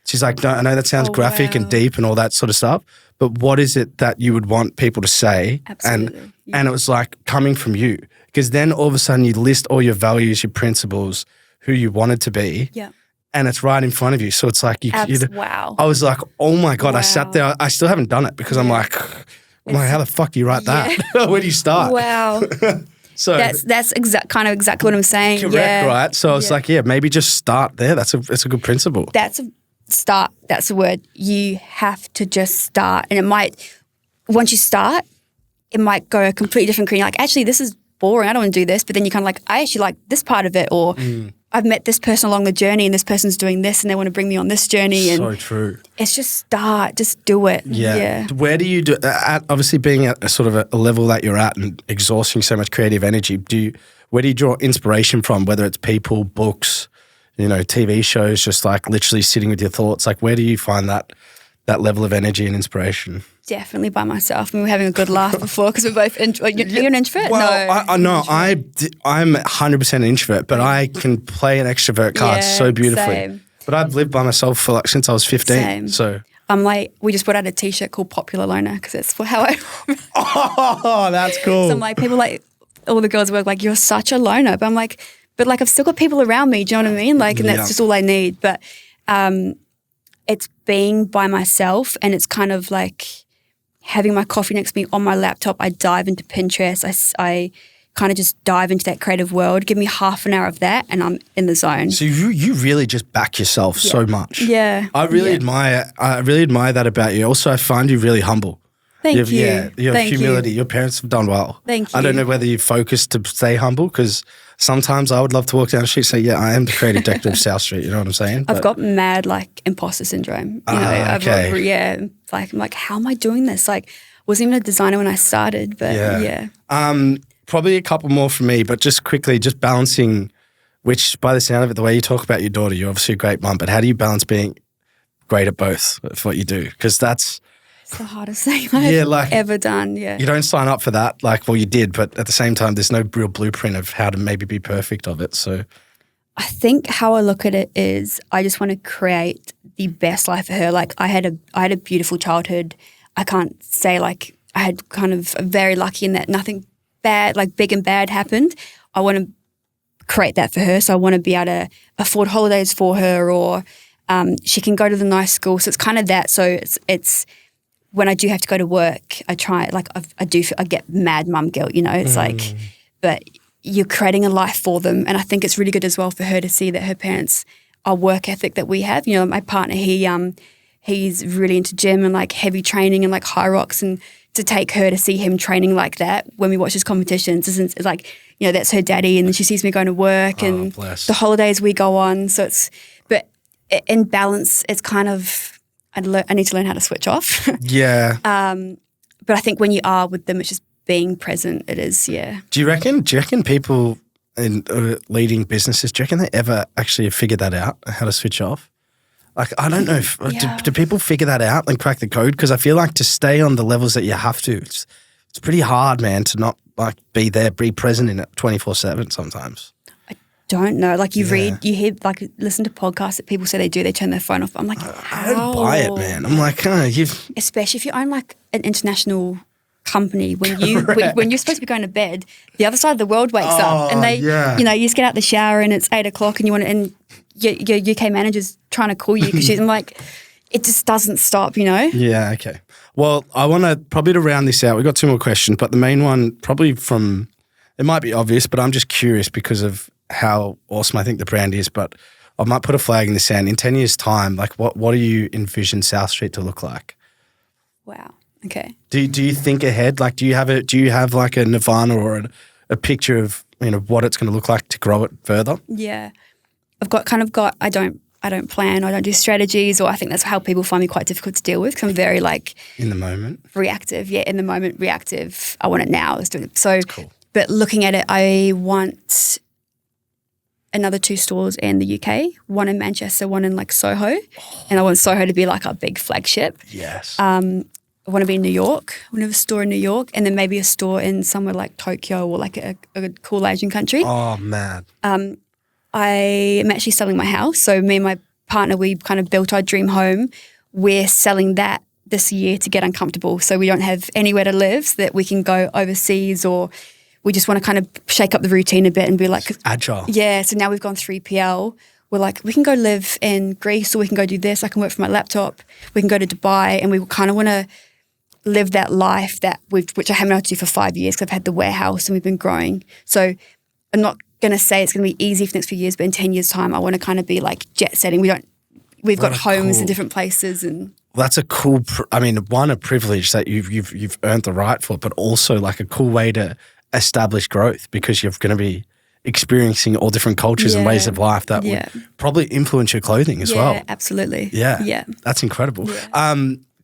S1: She's like, no, I know that sounds graphic and deep and all that sort of stuff, but what is it that you would want people to say?
S2: Absolutely.
S1: And it was like coming from you, because then all of a sudden you list all your values, your principles, who you wanted to be.
S2: Yeah.
S1: And it's right in front of you. So it's like,
S2: wow.
S1: I was like, oh my God, I sat there. I still haven't done it because I'm like, how the fuck do you write that? Where do you start?
S2: Wow.
S1: So
S2: that's exactly what I'm saying.
S1: Correct, right? So it's like, maybe just start there. That's a good principle.
S2: Start. That's the word. You have to just start. And it might, once you start, it might go a completely different career. You're like, actually, this is boring. I don't want to do this. But then you kind of like, I actually like this part of it. Or I've met this person along the journey and this person's doing this and they want to bring me on this journey. And
S1: so true.
S2: It's just start. Just do it.
S1: Yeah. Where do you do, obviously being at a sort of a level that you're at and exhausting so much creative energy, where do you draw inspiration from, whether it's people, books, you know, TV shows, just like literally sitting with your thoughts? Like where do you find that level of energy and inspiration?
S2: Definitely by myself. I mean, we were having a good laugh before because we're both. You're an introvert?
S3: Well,
S2: no.
S3: I'm 100% an introvert, but I can play an extrovert card so beautifully.
S2: Same.
S3: But I've lived by myself for like since I was 15.
S2: Same.
S3: So
S2: I'm like, we just put out a T-shirt called Popular Loner because it's for how I.
S3: oh, that's cool.
S2: So I'm like, people like all the girls work like, you're such a loner, but I'm like, I've still got people around me. Do you know what I mean? Like, and that's just all I need. But it's being by myself, and it's kind of like having my coffee next to me on my laptop. I dive into Pinterest. I kind of just dive into that creative world. Give me half an hour of that and I'm in the zone.
S3: So you really just back yourself so much.
S2: Yeah.
S3: I really admire that about you. Also, I find you really humble.
S2: Thank you.
S3: Yeah, you have humility.
S2: You.
S3: Your parents have done well.
S2: Thank you.
S3: I don't know whether you focus to stay humble because sometimes I would love to walk down the street and say, yeah, I am the creative director of South Street. You know what I'm saying?
S2: I've got mad like imposter syndrome. You know,
S3: okay.
S2: I'm like, how am I doing this? Like, wasn't even a designer when I started, but yeah.
S3: Probably a couple more for me, but just quickly, just balancing, which by the sound of it, the way you talk about your daughter, you're obviously a great mum, but how do you balance being great at both of what you do? Because that's
S2: the hardest thing I've ever done,
S3: You don't sign up for that, you did, but at the same time, there's no real blueprint of how to maybe be perfect of it, so.
S2: I think how I look at it is I just want to create the best life for her. Like, I had a beautiful childhood. I can't say, like, I had kind of very lucky in that nothing bad, like big and bad happened. I want to create that for her. So I want to be able to afford holidays for her, or she can go to the nice school. So it's kind of that. So it's when I do have to go to work, I try, like I get mad mum guilt, you know, it's like, but you're creating a life for them. And I think it's really good as well for her to see that her parents are work ethic that we have. You know, my partner, he's really into gym and like heavy training and like high rocks, and to take her to see him training like that when we watch his competitions, it's like, you know, that's her daddy, and then she sees me going to work and the holidays we go on. So but in balance, it's kind of, I need to learn how to switch off.
S3: Yeah.
S2: But I think when you are with them, it's just being present. It is, yeah.
S3: Do you reckon people in leading businesses, do you reckon they ever actually have figured that out, how to switch off? Like, I don't know if, do people figure that out and crack the code? Because I feel like to stay on the levels that you have to, it's pretty hard, man, to not like be there, be present in it 24/7 sometimes.
S2: I don't know. Like you hear, like listen to podcasts that people say they do, they turn their phone off. I'm like,
S3: I don't buy it, man. I'm like,
S2: especially if you own like an international company, when you're supposed to be going to bed, the other side of the world wakes up, and they, you know, you just get out the shower and it's 8 o'clock, and you want to, and your UK manager's trying to call you because I'm like, it just doesn't stop, you know?
S3: Yeah, okay. Well, I want to probably to round this out. We've got 2 more questions, but the main one probably from, it might be obvious, but I'm just curious because of how awesome I think the brand is, but I might put a flag in the sand. In 10 years' time, like what do you envision South Street to look like?
S2: Wow. Okay.
S3: Do you think ahead? Like, do you have like a nirvana or a picture of, you know, what it's going to look like to grow it further?
S2: Yeah. I've got, I don't plan, I don't do strategies, or I think that's how people find me quite difficult to deal with because I'm very like
S3: in the moment
S2: reactive. Yeah, in the moment reactive. I want it now. Let's do it. So, cool. But looking at it, I want another 2 stores in the UK, one in Manchester, one in like Soho, and I want Soho to be like our big flagship.
S3: Yes.
S2: I want to be in New York. I want to have a store in New York, and then maybe a store in somewhere like Tokyo or like a cool Asian country.
S3: Oh man.
S2: I am actually selling my house. So me and my partner, we kind of built our dream home. We're selling that this year to get uncomfortable. So we don't have anywhere to live so that we can go overseas, or we just want to kind of shake up the routine a bit and be like
S3: agile.
S2: Yeah. So now we've gone 3PL. We're like, we can go live in Greece, or we can go do this. I can work from my laptop. We can go to Dubai, and we kind of want to live that life which I haven't been able to do for 5 years because I've had the warehouse and we've been growing. So I'm not going to say it's going to be easy for the next few years, but in 10 years' time, I want to kind of be like jet setting. We've got homes in different places, and
S3: that's a cool. A privilege that you've earned the right for, but also like a cool way to establish growth because you're going to be experiencing all different cultures and ways of life that would probably influence your clothing as well.
S2: Yeah, absolutely.
S3: Yeah, that's incredible. Yeah.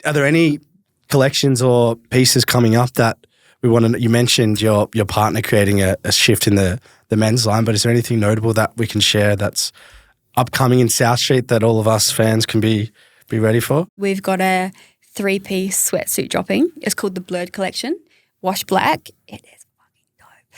S3: Are there any collections or pieces coming up that we want to? You mentioned your partner creating a shift in the men's line, but is there anything notable that we can share that's upcoming in South Street that all of us fans can be ready for?
S2: We've got a 3-piece sweatsuit dropping. It's called the Blurred Collection. Wash black. It is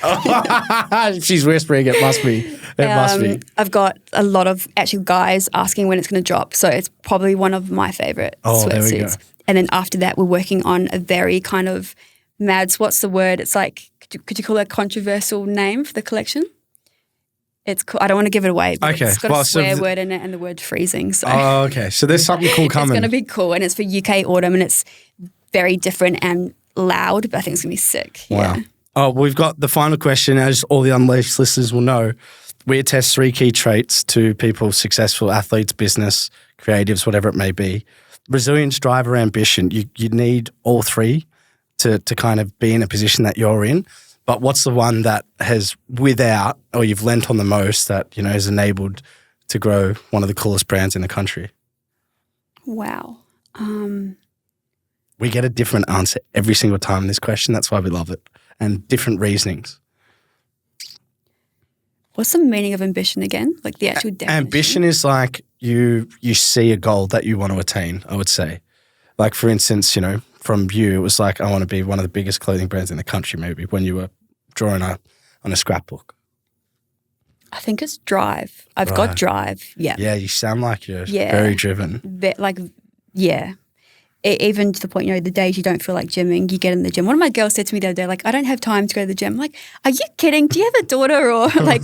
S2: fucking dope.
S3: She's whispering. It must be. It must be.
S2: I've got a lot of actually guys asking when it's going to drop. So it's probably one of my favorite
S3: There we go.
S2: sweatsuits. And then after that, we're working on a very kind of what's the word? It's like, could you call it a controversial name for the collection? It's cool. I don't want to give it away, but it's got a swear word in it and the word freezing. So
S3: okay. So there's something cool coming.
S2: It's going to be cool, and it's for UK autumn, and it's very different and loud, but I think it's going to be sick.
S3: Wow.
S2: Yeah.
S3: Oh, we've got the final question. As all the Unleashed listeners will know, we attest 3 key traits to people, successful athletes, business, creatives, whatever it may be. Resilience, drive, or ambition. You need all 3 to kind of be in a position that you're in. But what's the one that has or you've lent on the most that, has enabled to grow one of the coolest brands in the country?
S2: Wow.
S3: We get a different answer every single time in this question. That's why we love it. And different reasonings.
S2: What's the meaning of ambition again? Like the actual definition?
S3: Ambition is like you see a goal that you want to attain, I would say. Like, for instance, from you, it was like, I want to be one of the biggest clothing brands in the country, maybe, when you were drawing on a scrapbook.
S2: I think it's drive. I've got drive. Yeah.
S3: Yeah, you sound like you're very driven.
S2: Even to the point, the days you don't feel like gymming, you get in the gym. One of my girls said to me the other day, like, I don't have time to go to the gym. I'm like, are you kidding? Do you have a daughter? Or like,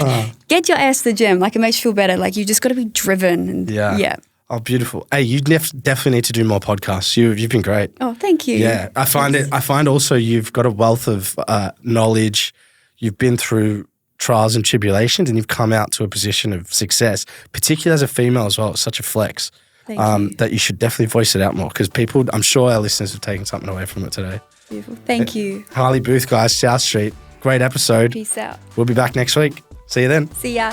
S2: get your ass to the gym. Like, it makes you feel better. Like, you just got to be driven. And, yeah.
S3: Oh, beautiful. Hey, you definitely need to do more podcasts. You've been great.
S2: Oh, thank you.
S3: Yeah, I find also you've got a wealth of knowledge. You've been through trials and tribulations, and you've come out to a position of success, particularly as a female as well. It's such a flex that you should definitely voice it out more, because I'm sure our listeners have taken something away from it today.
S2: Beautiful. Thank you.
S3: Harley Booth, guys, South Street. Great episode.
S2: Peace out.
S3: We'll be back next week. See you then.
S2: See ya.